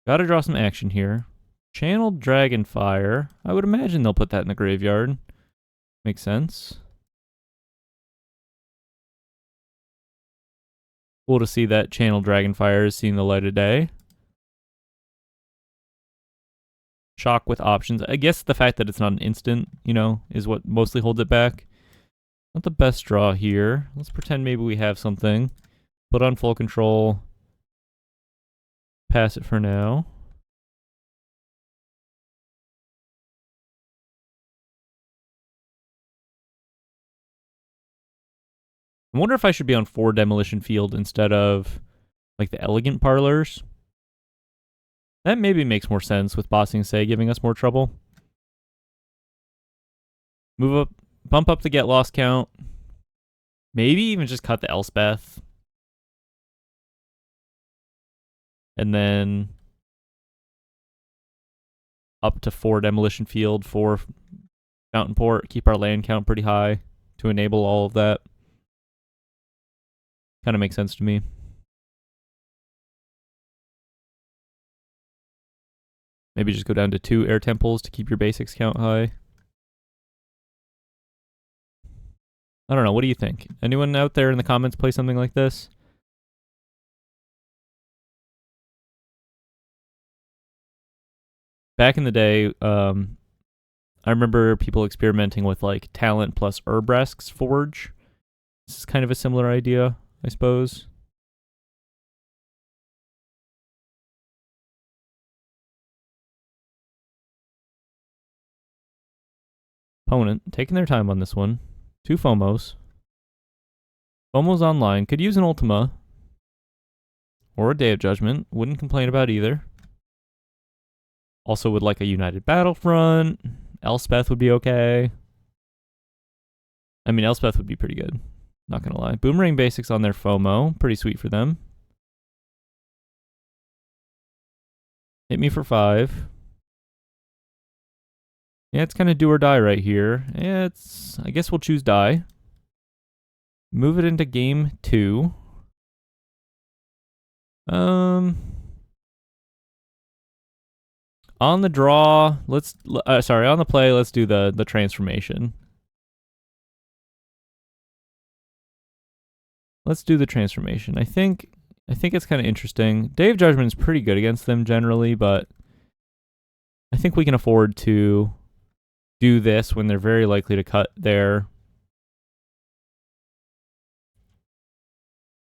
Gotta draw some action here. Channeled Dragonfire. I would imagine they'll put that in the graveyard. Makes sense. Cool to see that Channeled Dragonfire is seeing the light of day. Shock with options. I guess the fact that it's not an instant, you know, is what mostly holds it back. Not the best draw here. Let's pretend maybe we have something. Put on full control. Pass it for now. I wonder if I should be on 4 Demolition Field instead of like the Elegant Parlors. That maybe makes more sense with Bossing Say giving us more trouble. Move up, bump up the Get Lost count. Maybe even just cut the Elspeth. And then up to 4 Demolition Field, 4 Fountain Port. Keep our land count pretty high to enable all of that. Kind of makes sense to me. Maybe just go down to 2 Air Temples to keep your basics count high. I don't know. What do you think? Anyone out there in the comments play something like this? Back in the day, I remember people experimenting with like talent plus Urbresk's Forge. This is kind of a similar idea, I suppose. Opponent taking their time on this one. 2 FOMOs. FOMO's online. Could use an Ultima. Or a Day of Judgment. Wouldn't complain about either. Also would like a United Battlefront. Elspeth would be okay. I mean, Elspeth would be pretty good. Not gonna lie. Boomerang basics on their FOMO. Pretty sweet for them. Hit me for 5. Yeah, it's kind of do or die right here. Yeah, I guess we'll choose die. Move it into game 2. On the draw, on the play, let's do the transformation. Let's do the transformation. I think it's kind of interesting. Day of Judgment is pretty good against them generally, but I think we can afford to do this when they're very likely to cut their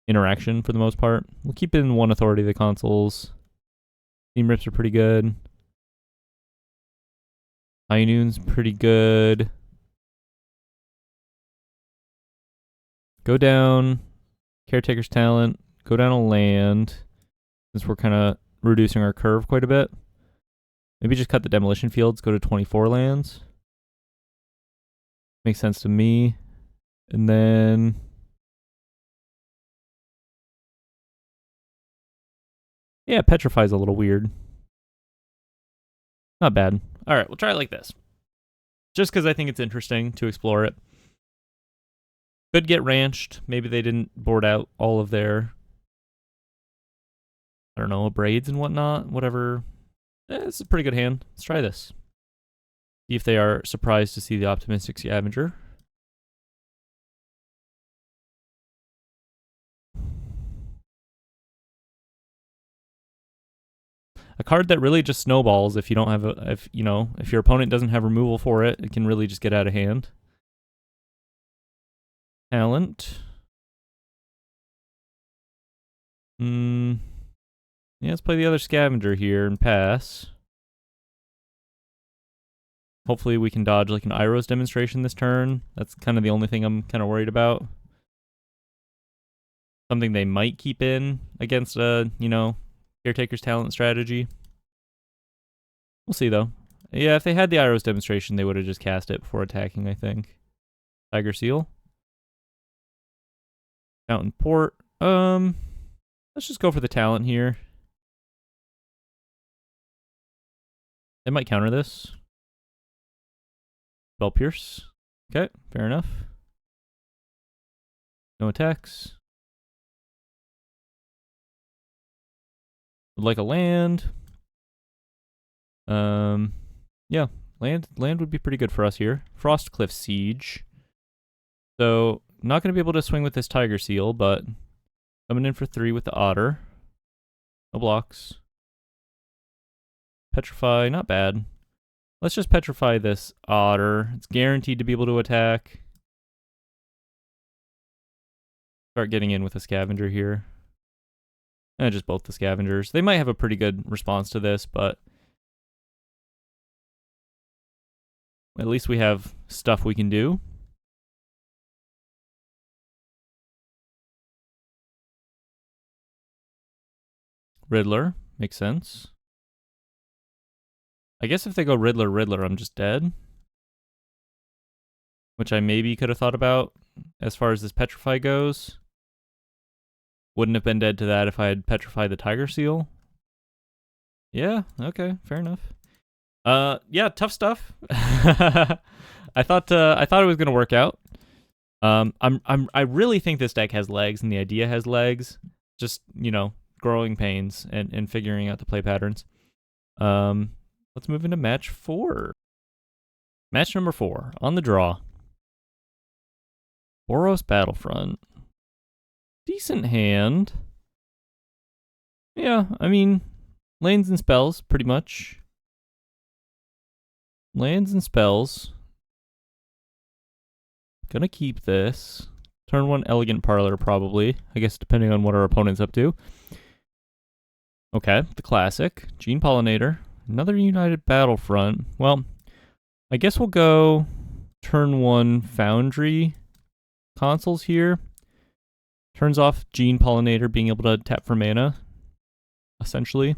interaction for the most part. We'll keep it in 1 authority of the consoles. Team rips are pretty good. High Noon's pretty good. Go down Caretaker's talent. Go down a land. Since we're kind of reducing our curve quite a bit. Maybe just cut the Demolition Fields. Go to 24 lands. Makes sense to me. And then Yeah, Petrify's a little weird. Not bad. All right, we'll try it like this. Just because I think it's interesting to explore it. Could get ranched. Maybe they didn't board out all of their, I don't know, braids and whatnot. Whatever. It's a pretty good hand. Let's try this. See if they are surprised to see the Optimistic Scavenger. A card that really just snowballs if you don't have if your opponent doesn't have removal for it, it can really just get out of hand. Talent. Yeah, let's play the other Scavenger here and pass. Hopefully we can dodge like an Iroh's Demonstration this turn. That's kind of the only thing I'm kind of worried about. Something they might keep in against a, Caretaker's Talent strategy. We'll see, though. Yeah, if they had the Iroh's Demonstration, they would have just cast it before attacking, I think. Tiger Seal. Fountain Port. Let's just go for the talent here. They might counter this. Spell Pierce. Okay, fair enough. No attacks. Would like a land. Yeah, land would be pretty good for us here. Frostcliff Siege. So, not going to be able to swing with this Tiger Seal, but coming in for 3 with the Otter. No blocks. Petrify, not bad. Let's just petrify this Otter. It's guaranteed to be able to attack. Start getting in with a Scavenger here. Just both the Scavengers. They might have a pretty good response to this, but at least we have stuff we can do. Riddler. Makes sense. I guess if they go Riddler, I'm just dead. Which I maybe could have thought about as far as this Petrify goes. Wouldn't have been dead to that if I had petrified the Tiger Seal. Yeah, okay, fair enough. Yeah, tough stuff. I thought it was gonna work out. I really think this deck has legs, and the idea has legs. Just growing pains and figuring out the play patterns. Let's move into match 4. Match number 4 on the draw. Boros Battlefront. Decent hand. Yeah, I mean, lands and spells, pretty much. Lands and spells. Gonna keep this. Turn 1 Elegant Parlor, probably. I guess depending on what our opponent's up to. Okay, the classic. Gene Pollinator. Another United Battlefront. Well, I guess we'll go turn 1 Foundry consoles here. Turns off Gene Pollinator being able to tap for mana, essentially.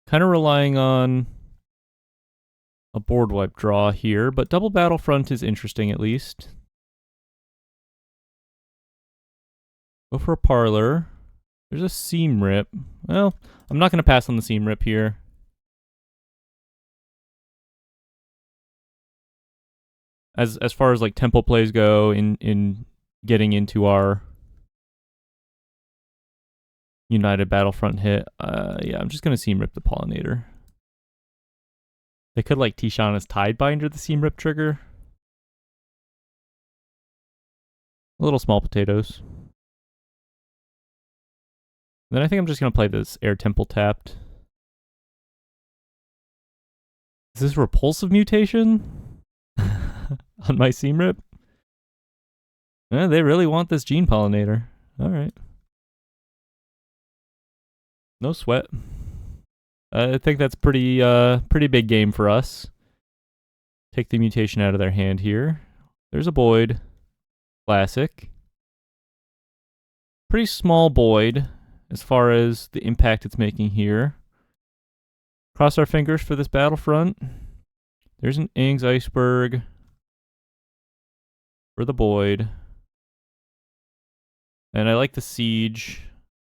Kind of relying on a board wipe draw here, but double Battlefront is interesting at least. Go for a Parlor. There's a Seam Rip. Well, I'm not going to pass on the Seam Rip here. As far as like tempo plays go in getting into our United Battlefront hit, yeah, I'm just going to Seam Rip the Pollinator. They could like Tishana's Tidebinder the Seam Rip trigger. A little small potatoes. Then I think I'm just going to play this Air Temple tapped. Is this Repulsive Mutation? On my Seam Rip? They really want this Gene Pollinator. Alright. No sweat. I think that's pretty big game for us. Take the mutation out of their hand here. There's a Boid. Classic. Pretty small Boid as far as the impact it's making here. Cross our fingers for this Battlefront. There's an Aang's Iceberg for the Boid. And I like the siege.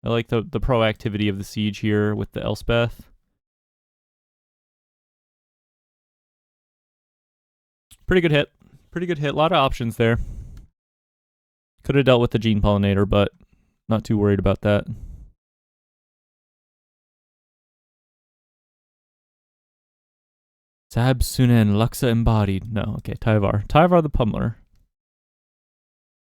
I like the proactivity of the siege here with the Elspeth. Pretty good hit. Pretty good hit. A lot of options there. Could have dealt with the Gene Pollinator, but not too worried about that. Sab Sunan, Luxa embodied. No, okay, Tyvar. Tyvar the Pummeler.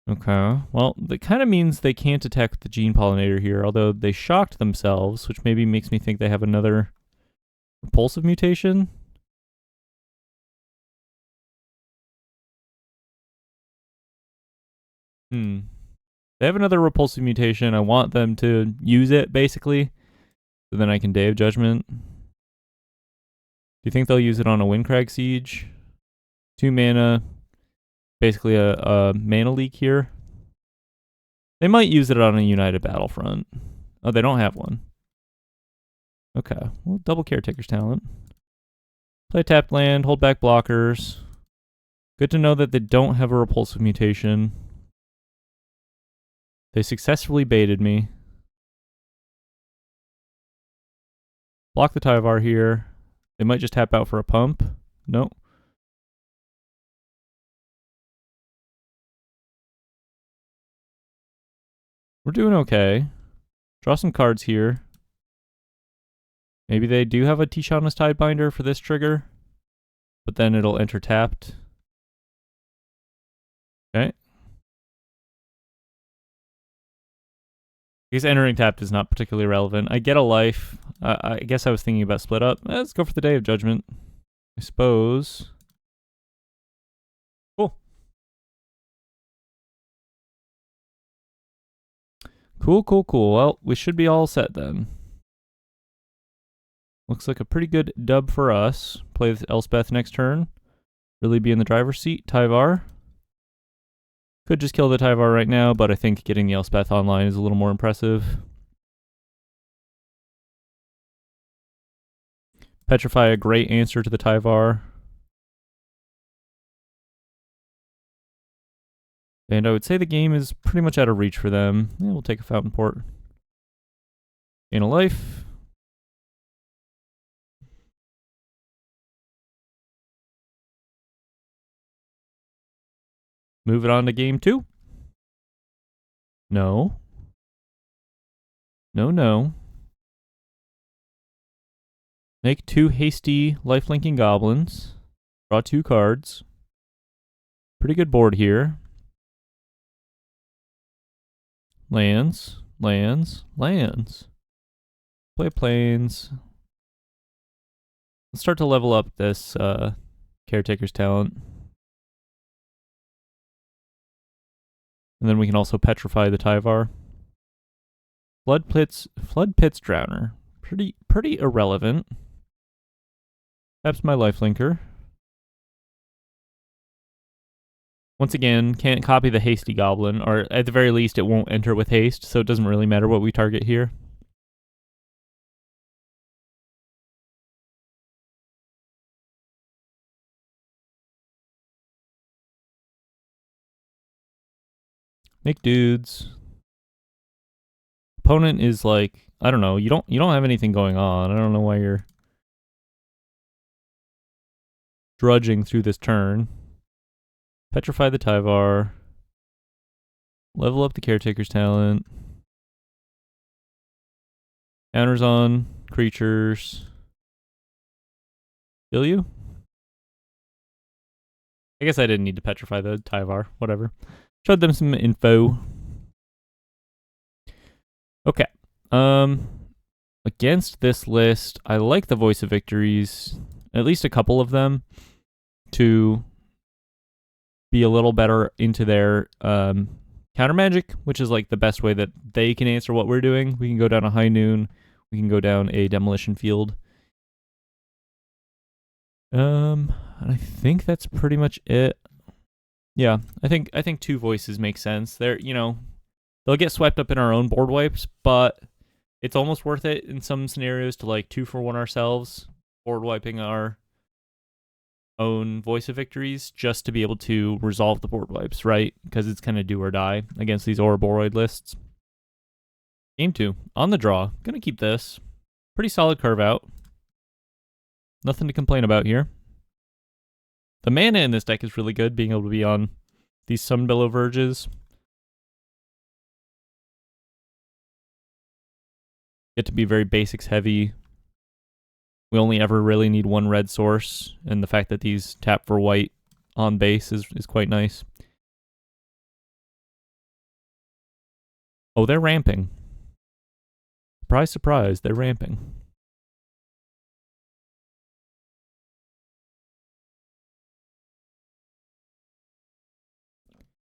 Okay, well, that kind of means they can't attack the Gene Pollinator here, although they shocked themselves, which maybe makes me think they have another repulsive mutation. They have another repulsive mutation. I want them to use it, basically, so then I can Day of Judgment. Do you think they'll use it on a Windcrag Siege? 2 mana, basically a mana leak here. They might use it on a United Battlefront. Oh, they don't have one. Okay, well, double Caretaker's Talent. Play tapped land, hold back blockers. Good to know that they don't have a repulsive mutation. They successfully baited me. Block the Tyvar here. They might just tap out for a pump. Nope. We're doing okay. Draw some cards here. Maybe they do have a Tishana's Tidebinder for this trigger, but then it'll enter tapped. Okay. Because entering tapped is not particularly relevant. I get a life. I guess I was thinking about split up. Let's go for the Day of Judgment, I suppose. Cool. Cool. Well, we should be all set then. Looks like a pretty good dub for us. Play with Elspeth next turn. Really be in the driver's seat. Tyvar. Could just kill the Tyvar right now, but I think getting the Elspeth online is a little more impressive. Petrify, a great answer to the Tyvar. And I would say the game is pretty much out of reach for them. Yeah, we'll take a Fountain Port. Gain a life. Move it on to game 2. No. No. Make 2 hasty lifelinking goblins. Draw 2 cards. Pretty good board here. Lands. Play planes. Let's start to level up this Caretaker's Talent. And then we can also petrify the Tyvar. Flood Pits Drowner. Pretty irrelevant. That's my lifelinker. Once again, can't copy the hasty goblin, or at the very least it won't enter with haste, so it doesn't really matter what we target here. Make dudes. Opponent is like, I don't know, you don't have anything going on. I don't know why you're drudging through this turn. Petrify the Tyvar. Level up the Caretaker's Talent. Counters on creatures. Kill you? I guess I didn't need to petrify the Tyvar. Whatever. Showed them some info. Okay. Against this list, I like the Voice of Victories, at least a couple of them, to be a little better into their counter magic, which is like the best way that they can answer what we're doing. We can go down a High Noon. We can go down a Demolition Field. And I think that's pretty much it. Yeah, I think 2 voices make sense. They're, they'll get swept up in our own board wipes, but it's almost worth it in some scenarios to like 2 for 1 ourselves, board wiping our own Voice of Victories just to be able to resolve the board wipes, right? Because it's kind of do or die against these Ouroboros lists. Game 2. On the draw. Gonna keep this. Pretty solid curve out. Nothing to complain about here. The mana in this deck is really good, being able to be on these Sunbillow Verges. Get to be very basics heavy. We only ever really need one red source, and the fact that these tap for white on base is quite nice. Oh, they're ramping. Surprise, surprise, they're ramping.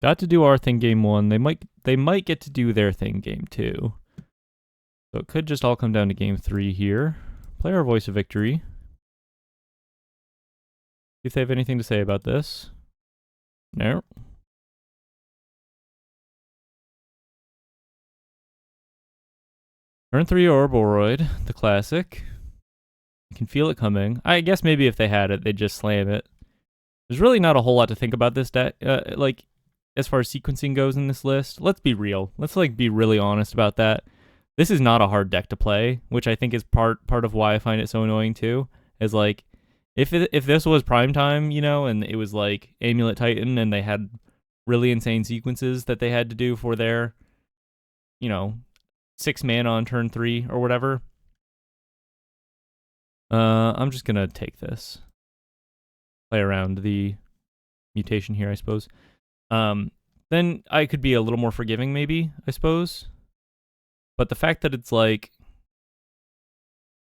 Got to do our thing game 1. They might get to do their thing game 2. So it could just all come down to game 3 here. Play our Voice of Victory. See if they have anything to say about this. No. Turn 3 Ouroboros, the classic. You can feel it coming. I guess maybe if they had it, they'd just slam it. There's really not a whole lot to think about this deck. Like, as far as sequencing goes in this list, let's be real. Let's like be really honest about that. This is not a hard deck to play, which I think is part of why I find it so annoying too. Is like, if this was prime time, you know, and it was like Amulet Titan, and they had really insane sequences that they had to do for their, you know, 6 mana on turn 3 or whatever. I'm just gonna take this. Play around the mutation here, I suppose. Then I could be a little more forgiving, maybe, I suppose. But the fact that it's like,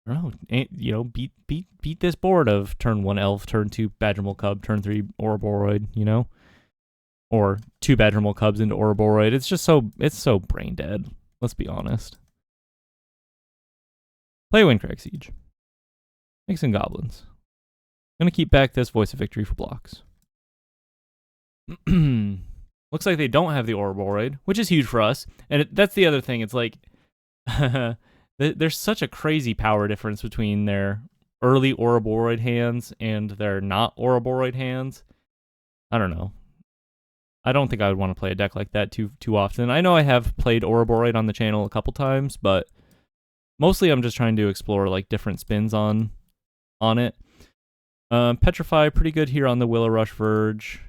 I don't know, you know, beat this board of turn 1 Elf, turn 2 Badgermole Cub, turn 3 Ouroboros, you know? Or 2 Badgermole Cubs into Ouroboros. It's just so brain dead. Let's be honest. Play Windcrag Siege. Make some goblins. I'm gonna keep back this Voice of Victory for blocks. Looks like they don't have the Ouroboros, which is huge for us. And that's the other thing. It's like, there's such a crazy power difference between their early Ouroboros hands and their not Ouroboros hands. I don't know. I don't think I would want to play a deck like that too often. I know I have played Ouroboros on the channel a couple times, but mostly I'm just trying to explore like different spins on it. Petrify, pretty good here on the Willow Rush Verge.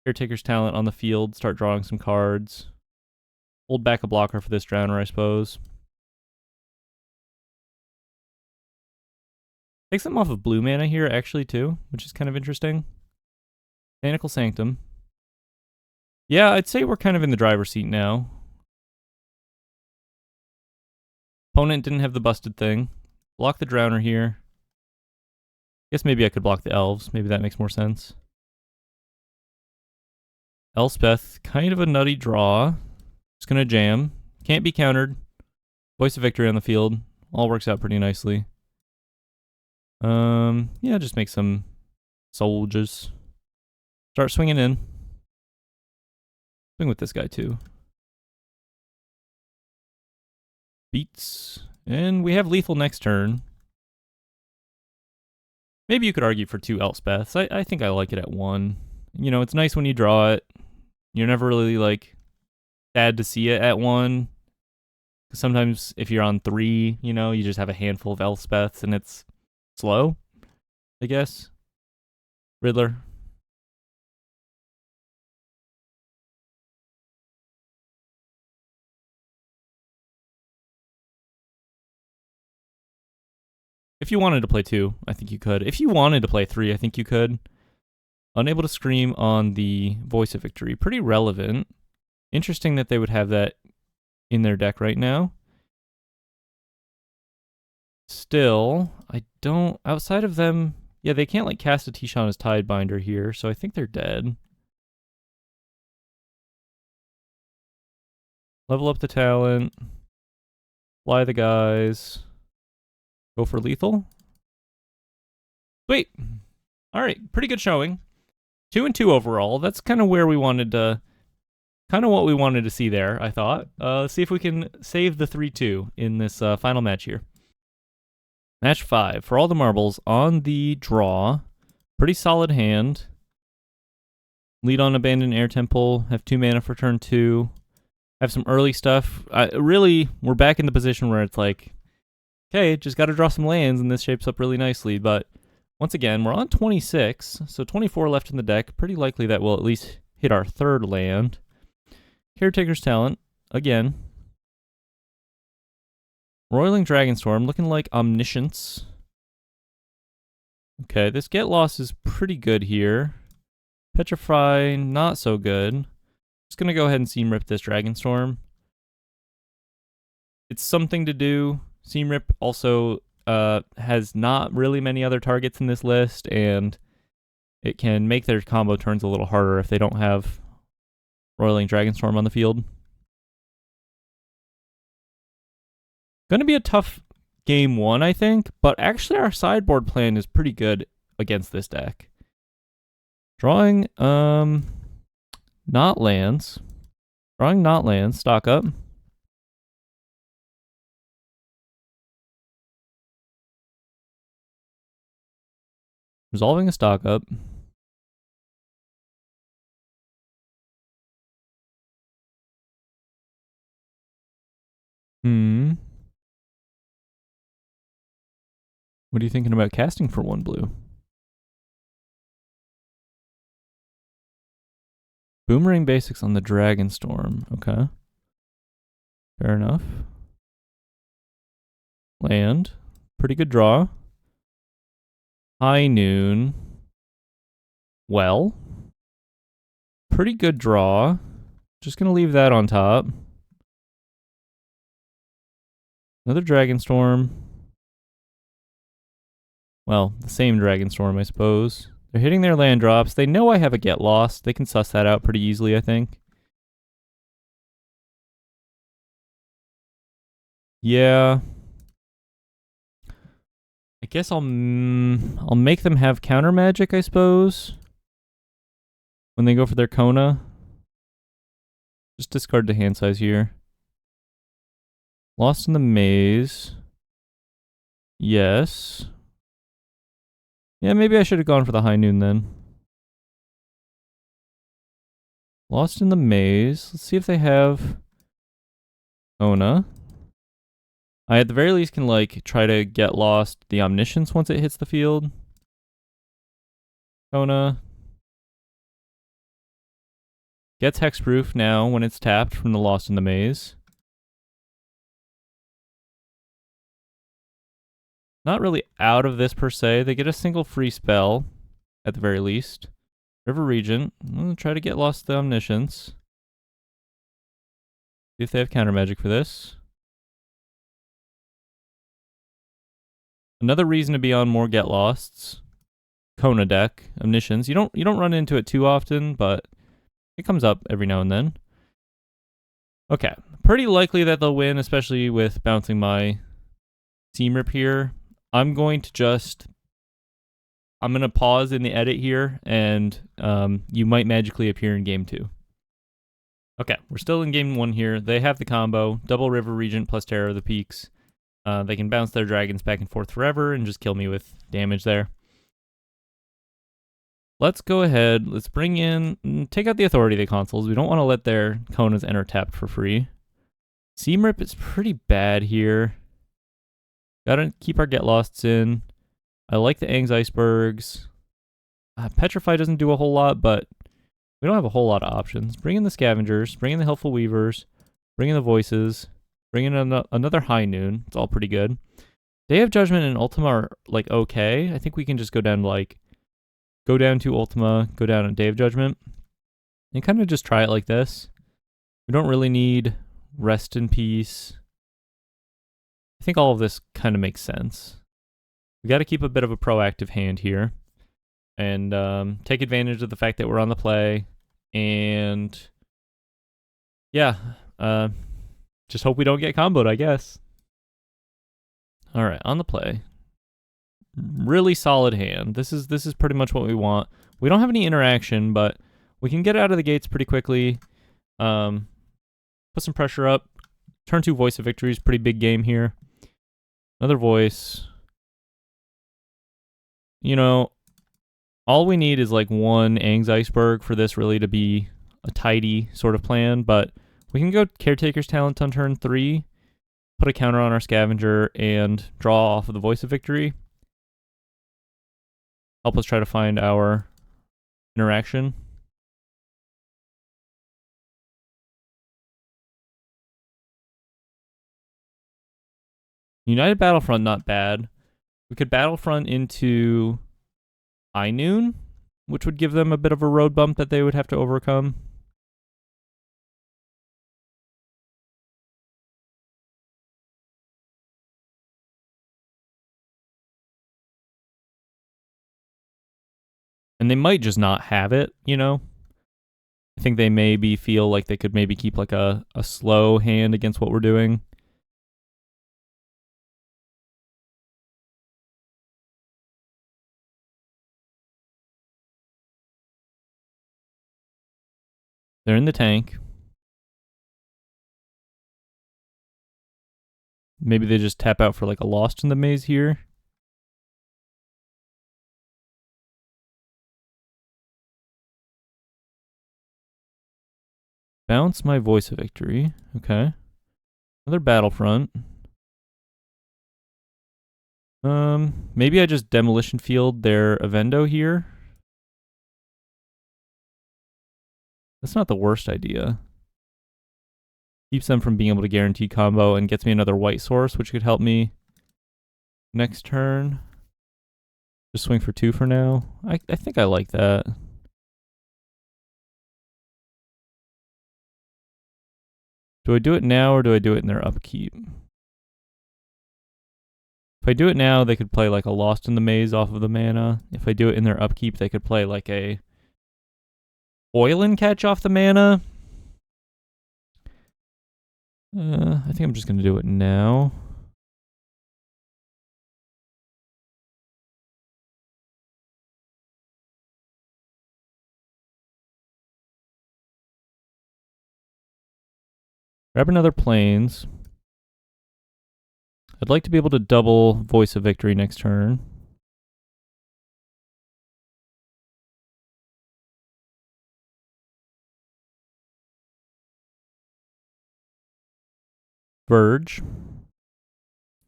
Caretaker's Talent on the field, start drawing some cards. Hold back a blocker for this Drowner, I suppose. Take something off of blue mana here, actually, too, which is kind of interesting. Botanical Sanctum. Yeah, I'd say we're kind of in the driver's seat now. Opponent didn't have the busted thing. Block the Drowner here. Guess maybe I could block the Elves. Maybe that makes more sense. Elspeth, kind of a nutty draw. Just gonna jam. Can't be countered. Voice of Victory on the field. All works out pretty nicely. Yeah, just make some soldiers. Start swinging in. Swing with this guy too. Beats. And we have lethal next turn. Maybe you could argue for 2 Elspeths. I think I like it at 1. You know, it's nice when you draw it. You're never really, like, sad to see it at 1. Sometimes if you're on 3, you know, you just have a handful of Elspeths and it's slow, I guess. Riddler. If you wanted to play 2, I think you could. If you wanted to play 3, I think you could. Unable to Scream on the Voice of Victory. Pretty relevant. Interesting that they would have that in their deck right now. Still, I don't... Outside of them... Yeah, they can't, like, cast a Tishana's Tidebinder here, so I think they're dead. Level up the talent. Fly the guys. Go for lethal. Sweet. All right, pretty good showing. 2 and 2 overall. That's kind of where we wanted to... Kind of what we wanted to see there, I thought. Let's see if we can save the 3-2 in this final match here. Match 5. For all the marbles on the draw. Pretty solid hand. Lead on Abandoned Air Temple. Have 2 mana for turn 2. have some early stuff. Really, we're back in the position where it's like, okay, just got to draw some lands, and this shapes up really nicely. But once again, we're on 26, so 24 left in the deck. Pretty likely that we'll at least hit our third land. Caretaker's Talent, again. Roiling Dragonstorm, looking like Omniscience. Okay, this Get Lost is pretty good here. Petrify, not so good. Just gonna go ahead and Seam Rip this Dragonstorm. It's something to do. Seam Rip also has not really many other targets in this list, and it can make their combo turns a little harder if they don't have Roiling Dragonstorm on the field. Gonna be a tough game one, I think, but actually our sideboard plan is pretty good against this deck. Drawing, not lands. Drawing not lands, stock up. Resolving a stock up. What are you thinking about casting for 1 blue? Boomerang basics on the Dragonstorm. Okay. Fair enough. Land. Pretty good draw. High Noon. Well. Pretty good draw. Just gonna leave that on top. Another Dragonstorm. Well, the same Dragonstorm, I suppose. They're hitting their land drops. They know I have a Get Lost. They can suss that out pretty easily, I think. Yeah. I guess I'll make them have counter magic, I suppose. When they go for their Kona. Just discard the hand size here. Lost in the Maze. Yes. Yeah, maybe I should have gone for the High Noon then. Lost in the Maze. Let's see if they have Kona. I at the very least can like try to get lost the Omniscience once it hits the field. Kona. Gets hexproof now when it's tapped from the Lost in the Maze. Not really out of this per se. They get a single free spell, at the very least. River Regent. I'm going to try to get lost the Omniscience. See if they have counter magic for this. Another reason to be on more Get Losts. Kona deck, Omniscience. You don't run into it too often, but it comes up every now and then. Okay. Pretty likely that they'll win, especially with bouncing my Seam Rip here. I'm going to pause in the edit here, and you might magically appear in game 2. Okay, we're still in game 1 here. They have the combo, double River Regent plus Terror of the Peaks. They can bounce their dragons back and forth forever and just kill me with damage there. Let's go ahead, let's bring in, take out the Authority of the Consuls. We don't want to let their Konas enter tapped for free. Seam Rip is pretty bad here. Gotta keep our Get Losts in. I like the Aang's Icebergs. Petrify doesn't do a whole lot, but we don't have a whole lot of options. Bring in the Scavengers, bring in the Helpful Weavers, bring in the Voices, bring in another High Noon. It's all pretty good. Day of Judgment and Ultima are like okay. I think we can just go down to Ultima, go down on Day of Judgment, and kind of just try it like this. We don't really need Rest in Peace. I think all of this kind of makes sense. We got to keep a bit of a proactive hand here and take advantage of the fact that we're on the play. And yeah, just hope we don't get comboed, I guess. All right, on the play. Really solid hand. This is pretty much what we want. We don't have any interaction, but we can get out of the gates pretty quickly. Put some pressure up. Turn 2 Voice of Victory is pretty big game here. Another Voice. You know, all we need is like one Aang's Iceberg for this really to be a tidy sort of plan, but We can go Caretaker's Talent on turn 3, put a counter on our Scavenger, and draw off of the Voice of Victory. Help us try to find our interaction. United Battlefront, not bad. We could Battlefront into High Noon, which would give them a bit of a road bump that they would have to overcome. And they might just not have it, you know? I think they maybe feel like they could maybe keep like a slow hand against what we're doing. They're in the tank. Maybe they just tap out for like a Lost in the Maze here. Bounce my Voice of Victory. Okay. Another Battlefront. Maybe I just Demolition Field their Avendo here. That's not the worst idea. Keeps them from being able to guarantee combo and gets me another white source, which could help me next turn. Just swing for 2 for now. I think I like that. Do I do it now or do I do it in their upkeep? If I do it now, they could play like a Lost in the Maze off of the mana. If I do it in their upkeep, they could play like a Oil and Catch off the mana. I think I'm just going to do it now. Grab another Plains. I'd like to be able to double Voice of Victory next turn. Verge.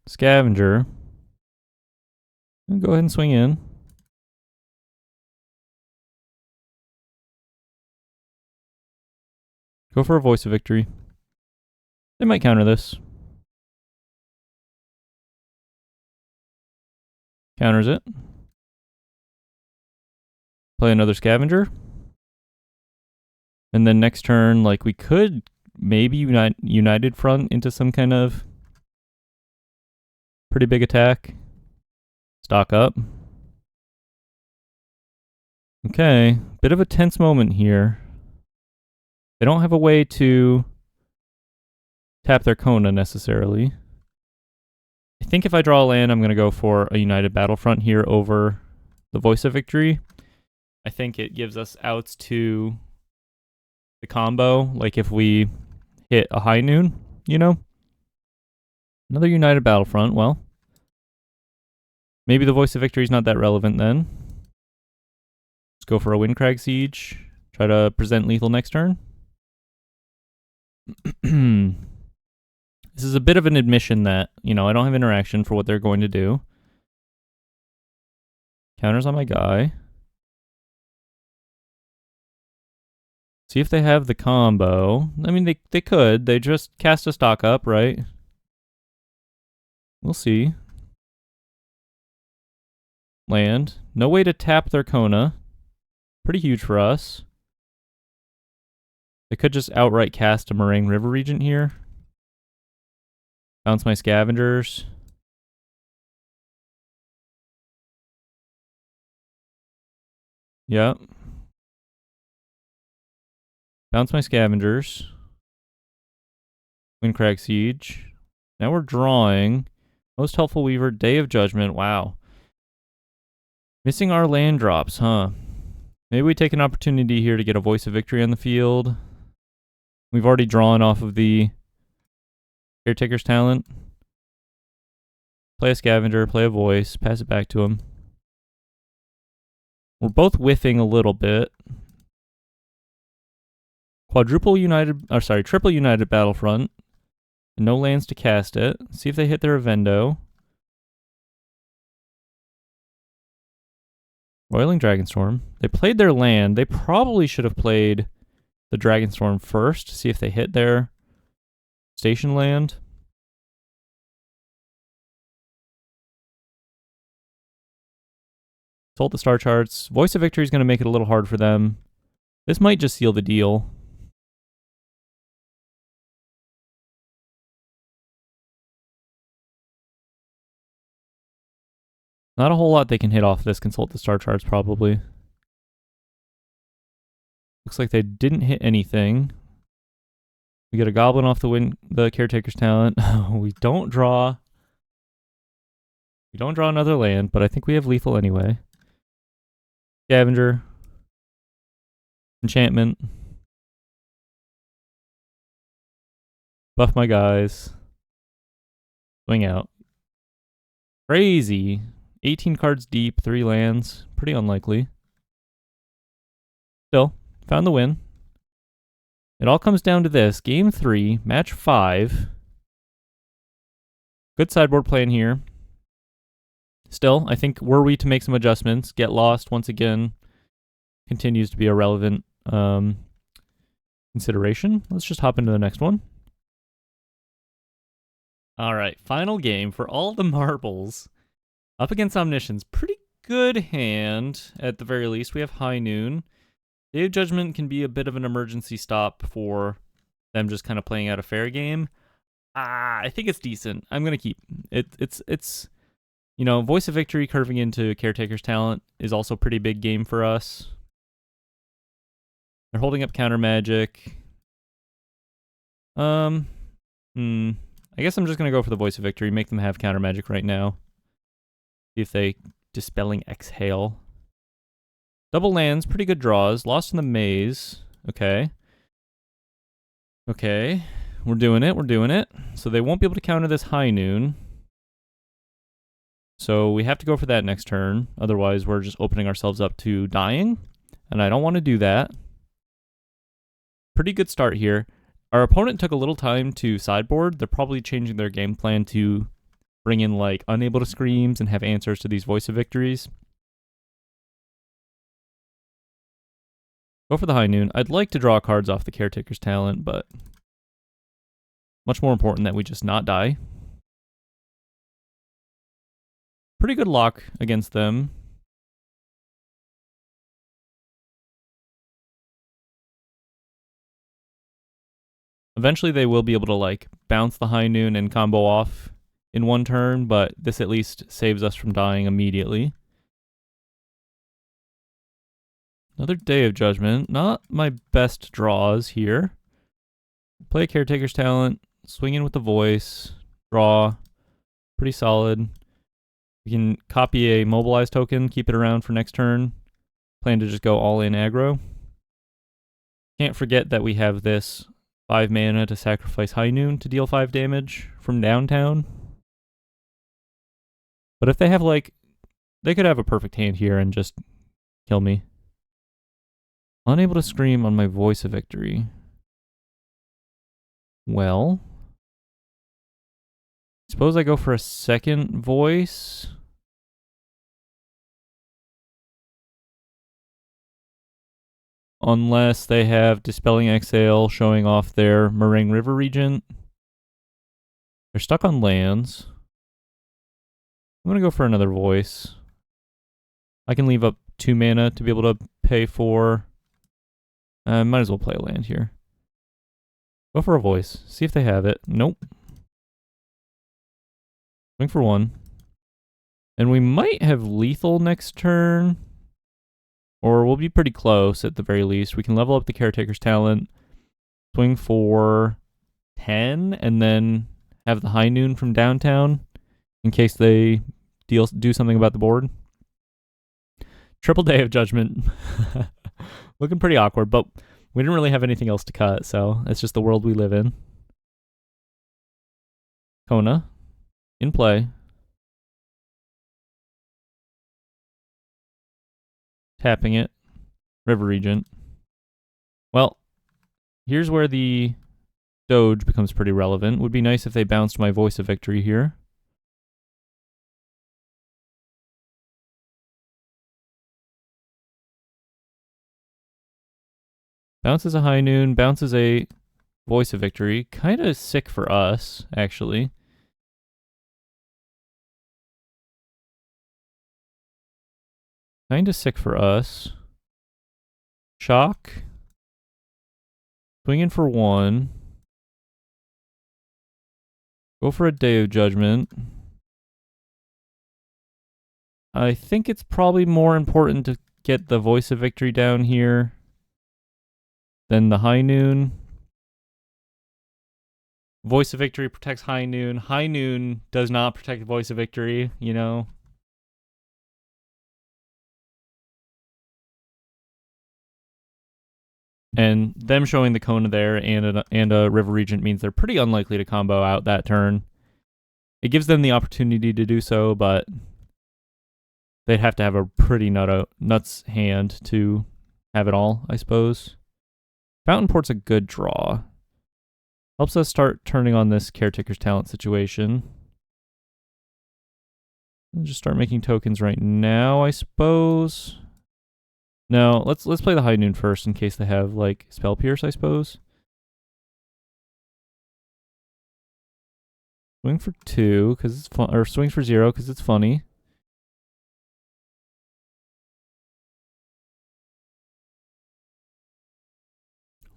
Scavenger. And go ahead and swing in. Go for a Voice of Victory. They might counter this. Counters it. Play another Scavenger. And then next turn, like, we could maybe United Front into some kind of pretty big attack. Stock up. Okay, bit of a tense moment here. They don't have a way to tap their Kona necessarily. I think if I draw a land, I'm going to go for a United Battlefront here over the Voice of Victory. I think it gives us outs to the combo, like if we hit a High Noon, you know? Another United Battlefront, well. Maybe the Voice of Victory is not that relevant then. Let's go for a Windcrag Siege. Try to present lethal next turn. This is a bit of an admission that, you know, I don't have interaction for what they're going to do. Counters on my guy. See if they have the combo. I mean, they could. They just cast a stock up, right? We'll see. Land. No way to tap their Kona. Pretty huge for us. They could just outright cast a Meringue River Regent here. Bounce my Scavengers. Yep. Bounce my Scavengers. Windcrag Siege. Now we're drawing. Most Helpful Weaver, Day of Judgment. Wow. Missing our land drops, huh? Maybe we take an opportunity here to get a Voice of Victory on the field. We've already drawn off of the Caretaker's Talent. Play a Scavenger, play a Voice, pass it back to him. We're both whiffing a little bit. Triple United Battlefront. No lands to cast it. See if they hit their Avendo. Roiling Dragonstorm. They played their land. They probably should have played the Dragonstorm first. See if they hit their station land. Consult the star charts. Voice of Victory is going to make it a little hard for them. This might just seal the deal. Not a whole lot they can hit off this Consult the Star Charts, probably. Looks like they didn't hit anything. We get a Goblin off the Caretaker's Talent. We don't draw another land, but I think we have lethal anyway. Scavenger. Enchantment. Buff my guys. Swing out. Crazy. 18 cards deep, 3 lands. Pretty unlikely. Still, found the win. It all comes down to this. Game 3, match 5. Good sideboard plan here. Still, I think were we to make some adjustments, Get Lost once again continues to be a relevant consideration. Let's just hop into the next one. All right, final game for all the marbles. Up against Omniscience. Pretty good hand, at the very least. We have High Noon. Day of Judgment can be a bit of an emergency stop for them just kind of playing out a fair game. I think it's decent. I'm going to keep it. It's you know, Voice of Victory curving into Caretaker's Talent is also a pretty big game for us. They're holding up Counter Magic. I guess I'm just going to go for the Voice of Victory, make them have Counter Magic right now. See if they Dispelling Exhale. Double lands, pretty good draws. Lost in the Maze. Okay. Okay. We're doing it. So they won't be able to counter this High Noon. So we have to go for that next turn. Otherwise, we're just opening ourselves up to dying. And I don't want to do that. Pretty good start here. Our opponent took a little time to sideboard. They're probably changing their game plan to bring in, like, Unable to Screams and have answers to these Voice of Victories. Go for the High Noon. I'd like to draw cards off the Caretaker's Talent, but much more important that we just not die. Pretty good lock against them. Eventually they will be able to, like, bounce the High Noon and combo off in one turn, but this at least saves us from dying immediately. Another Day of Judgment. Not my best draws here. Play a Caretaker's Talent, swing in with the Voice, draw. Pretty solid. We can copy a Mobilize token, keep it around for next turn. Plan to just go all in aggro. Can't forget that we have this 5 mana to sacrifice High Noon to deal 5 damage from downtown. But if they have, like, they could have a perfect hand here and just kill me. Unable to Scream on my Voice of Victory. Well, suppose I go for a second Voice. Unless they have Dispelling Exhale showing off their Meringue River Regent. They're stuck on lands. I'm going to go for another Voice. I can leave up 2 mana to be able to pay for... might as well play a land here. Go for a Voice. See if they have it. Nope. Swing for 1. And we might have lethal next turn. Or we'll be pretty close at the very least. We can level up the Caretaker's Talent. Swing for 10. And then have the High Noon from downtown. In case they do something about the board. Triple Day of Judgment. Looking pretty awkward, but we didn't really have anything else to cut, so it's just the world we live in. Kona. In play. Tapping it. River Regent. Well, Here's where the Doge becomes pretty relevant. Would be nice if they bounced my Voice of Victory here. Bounces a High Noon, bounces a Voice of Victory. Kind of sick for us, actually. Kind of sick for us. Shock. Swing in for 1. Go for a Day of Judgment. I think it's probably more important to get the Voice of Victory down here than the High Noon. Voice of Victory protects High Noon. High Noon does not protect the Voice of Victory, you know? And them showing the Kona there and a River Regent means they're pretty unlikely to combo out that turn. It gives them the opportunity to do so, but they'd have to have a pretty nuts hand to have it all, I suppose. Fountain Port's a good draw. Helps us start turning on this Caretaker's Talent situation. I'll just start making tokens right now, I suppose. No, let's play the High Noon first in case they have like Spell Pierce, I suppose. Swing for 2 because it's fun, or swing for 0 because it's funny.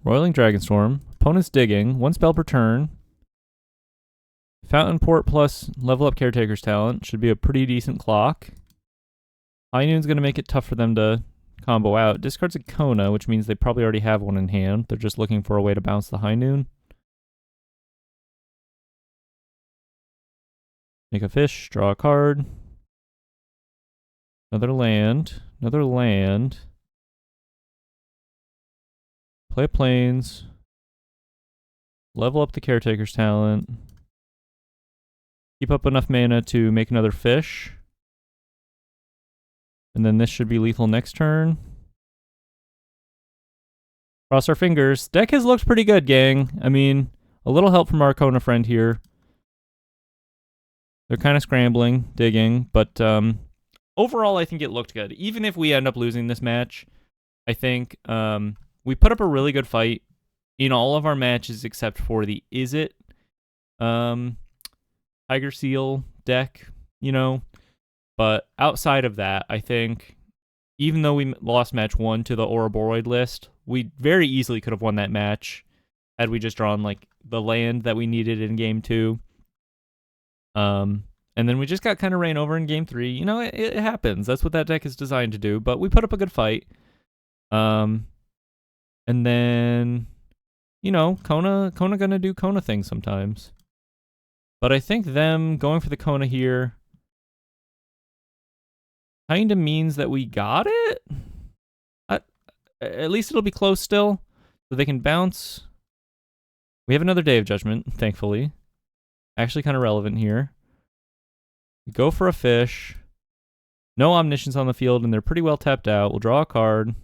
Roiling Dragonstorm. Opponent's digging. 1 spell per turn. Fountain Port plus level up Caretaker's Talent. Should be a pretty decent clock. High Noon's going to make it tough for them to combo out. Discards a Kona, which means they probably already have one in hand. They're just looking for a way to bounce the High Noon. Make a fish, draw a card. Another land. Another land. Play plains. Level up the Caretaker's Talent. Keep up enough mana to make another fish. And then this should be lethal next turn. Cross our fingers. Deck has looked pretty good, gang. I mean, a little help from our Kona friend here. They're kind of scrambling, digging, but overall I think it looked good. Even if we end up losing this match, I think we put up a really good fight in all of our matches except for the Izzet Tiger Seal deck, you know. But outside of that, I think even though we lost match 1 to the Ouroboros list, we very easily could have won that match had we just drawn like the land that we needed in game 2. And then we just got kind of ran over in game 3. You know, it happens. That's what that deck is designed to do. But we put up a good fight. And then, you know, Kona gonna do Kona things sometimes. But I think them going for the Kona here kind of means that we got it. At least it'll be close still, so they can bounce. We have another Day of Judgment, thankfully. Actually kind of relevant here. We go for a fish. No Omniscience on the field, and they're pretty well tapped out. We'll draw a card.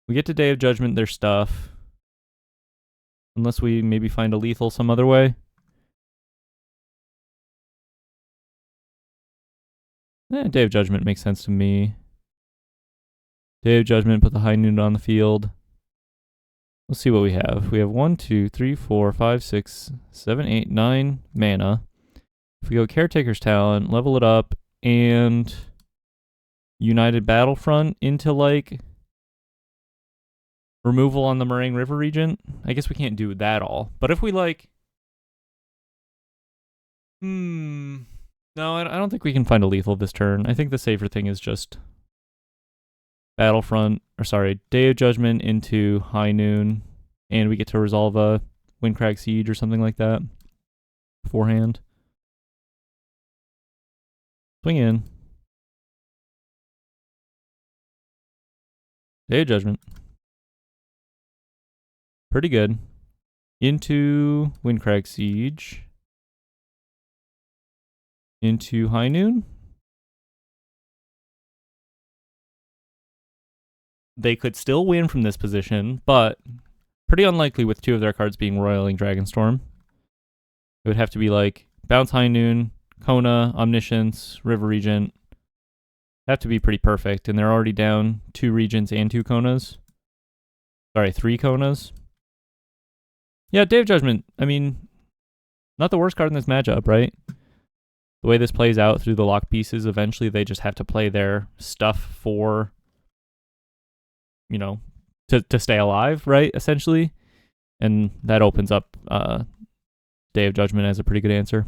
We get to Day of Judgment their stuff. Unless we maybe find a lethal some other way. Day of Judgment makes sense to me. Day of Judgment, put the High Noon on the field. Let's see what we have. We have 1, 2, 3, 4, 5, 6, 7, 8, 9 mana. If we go Caretaker's Talent, level it up, and United Battlefront into like removal on the Meringue River Regent. I guess we can't do that all. But if we like... No, I don't think we can find a lethal this turn. I think the safer thing is just Battlefront, or sorry, Day of Judgment into High Noon, and we get to resolve a Windcrag Siege or something like that beforehand. Swing in. Day of Judgment. Pretty good. Into Windcrag Siege. Into High Noon. they could still win from this position, but pretty unlikely with 2 of their cards being Roiling Dragonstorm. It would have to be like Bounce High Noon, Kona, Omniscience, River Regent. Have to be pretty perfect, and they're already down 2 Regents and 2 Konas. Sorry, 3 Konas. Yeah, Day of Judgment, I mean, not the worst card in this matchup, right? The way this plays out through the lock pieces, eventually they just have to play their stuff for, you know, to stay alive, right, essentially. And that opens up Day of Judgment as a pretty good answer.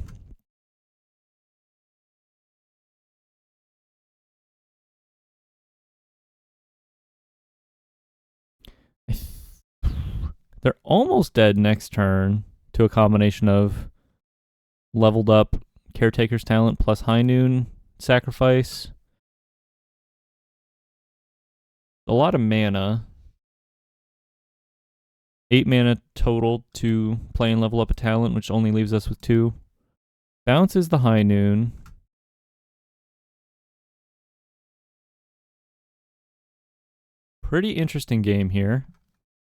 They're almost dead next turn to a combination of leveled up Caretaker's Talent plus High Noon sacrifice. A lot of mana. 8 mana total to play and level up a talent, which only leaves us with 2. Bounce is the High Noon. Pretty interesting game here.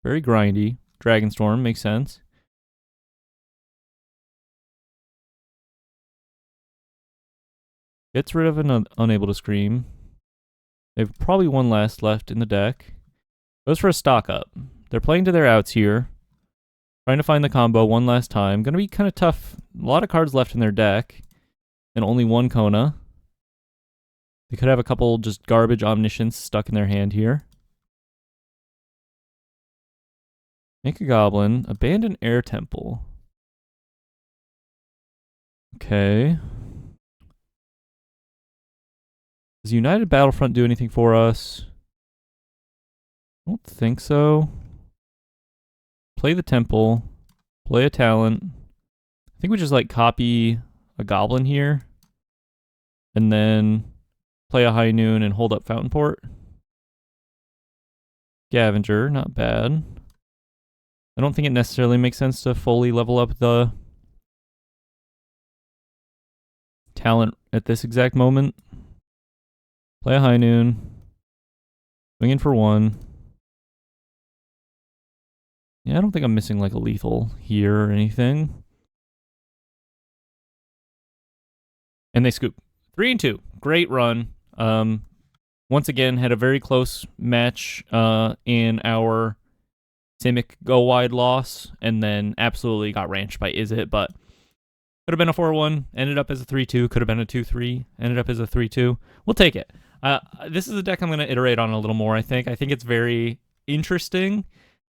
Very grindy. Dragonstorm makes sense. Gets rid of an Unable to Scream. They've probably one last left in the deck. Goes for a stock up. They're playing to their outs here. Trying to find the combo one last time. Gonna be kind of tough. A lot of cards left in their deck. And only 1 Kona. They could have a couple just garbage Omniscience stuck in their hand here. Make a Goblin. Abandon Air Temple. Okay. Does United Battlefront do anything for us? I don't think so. Play the Temple. Play a Talent. I think we just like copy a Goblin here. And then play a High Noon and hold up Fountain Port. Scavenger, not bad. I don't think it necessarily makes sense to fully level up the talent at this exact moment. Play a High Noon. Swing in for 1. Yeah, I don't think I'm missing like a lethal here or anything. And they scoop. 3 and 2. Great run. Once again, had a very close match in our Simic go wide loss, and then absolutely got ranched by Izzet, but could have been a 4-1, ended up as a 3-2, could have been a 2-3, ended up as a 3-2. We'll take it. This is a deck I'm going to iterate on a little more, I think. I think it's very interesting.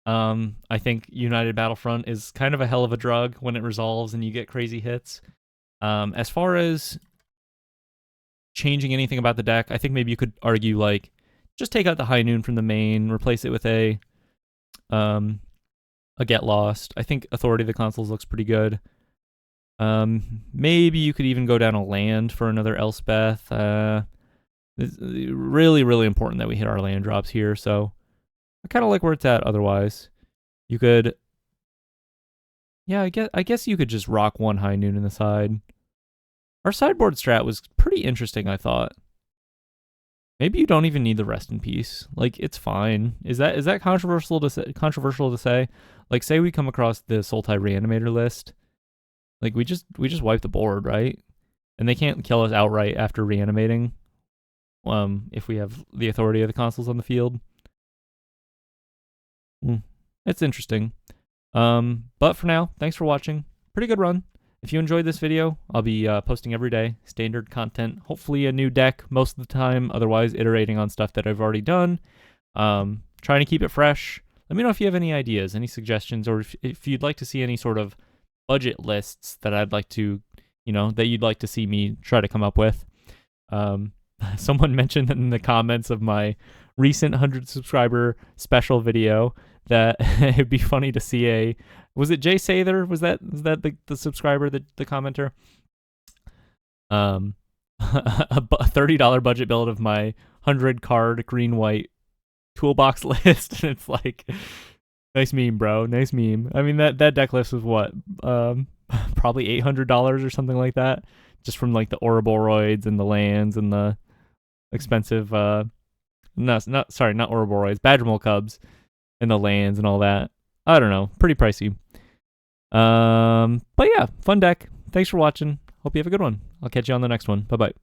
I think United Battlefront is kind of a hell of a drug when it resolves and you get crazy hits. As far as changing anything about the deck, I think maybe you could argue, like, just take out the High Noon from the main, replace it with a Get Lost. I think Authority of the Consuls looks pretty good. Maybe you could even go down a land for another Elspeth. It's really, really important that we hit our land drops here, so I kind of like where it's at otherwise. You could... Yeah, I guess you could just rock 1 High Noon in the side. Our sideboard strat was pretty interesting, I thought. Maybe you don't even need the Rest in Peace. Like, it's fine. Is that controversial to say? Like, say we come across the Sultai Reanimator list. Like, we just wipe the board, right? And they can't kill us outright after reanimating. If we have the Authority of the Consuls on the field. It's interesting. But for now, thanks for watching. Pretty good run. If you enjoyed this video, I'll be posting every day, standard content, hopefully a new deck most of the time, otherwise iterating on stuff that I've already done. Trying to keep it fresh. Let me know if you have any ideas, any suggestions, or if you'd like to see any sort of budget lists that I'd like to, that you'd like to see me try to come up with. Someone mentioned in the comments of my recent 100 subscriber special video that it'd be funny to see was it Jay Sather? Was that the subscriber, the commenter? A $30 budget build of my 100 card green white toolbox list, and it's like, nice meme, bro. Nice meme. I mean, that deck list was what? Probably $800 or something like that, just from like the Ouroboros and the lands and the expensive Sorry, not Ouroboros, Badgermole cubs, and the lands and all that. I don't know, pretty pricey. But yeah, fun deck. Thanks for watching. Hope you have a good one. I'll catch you on the next one. Bye bye.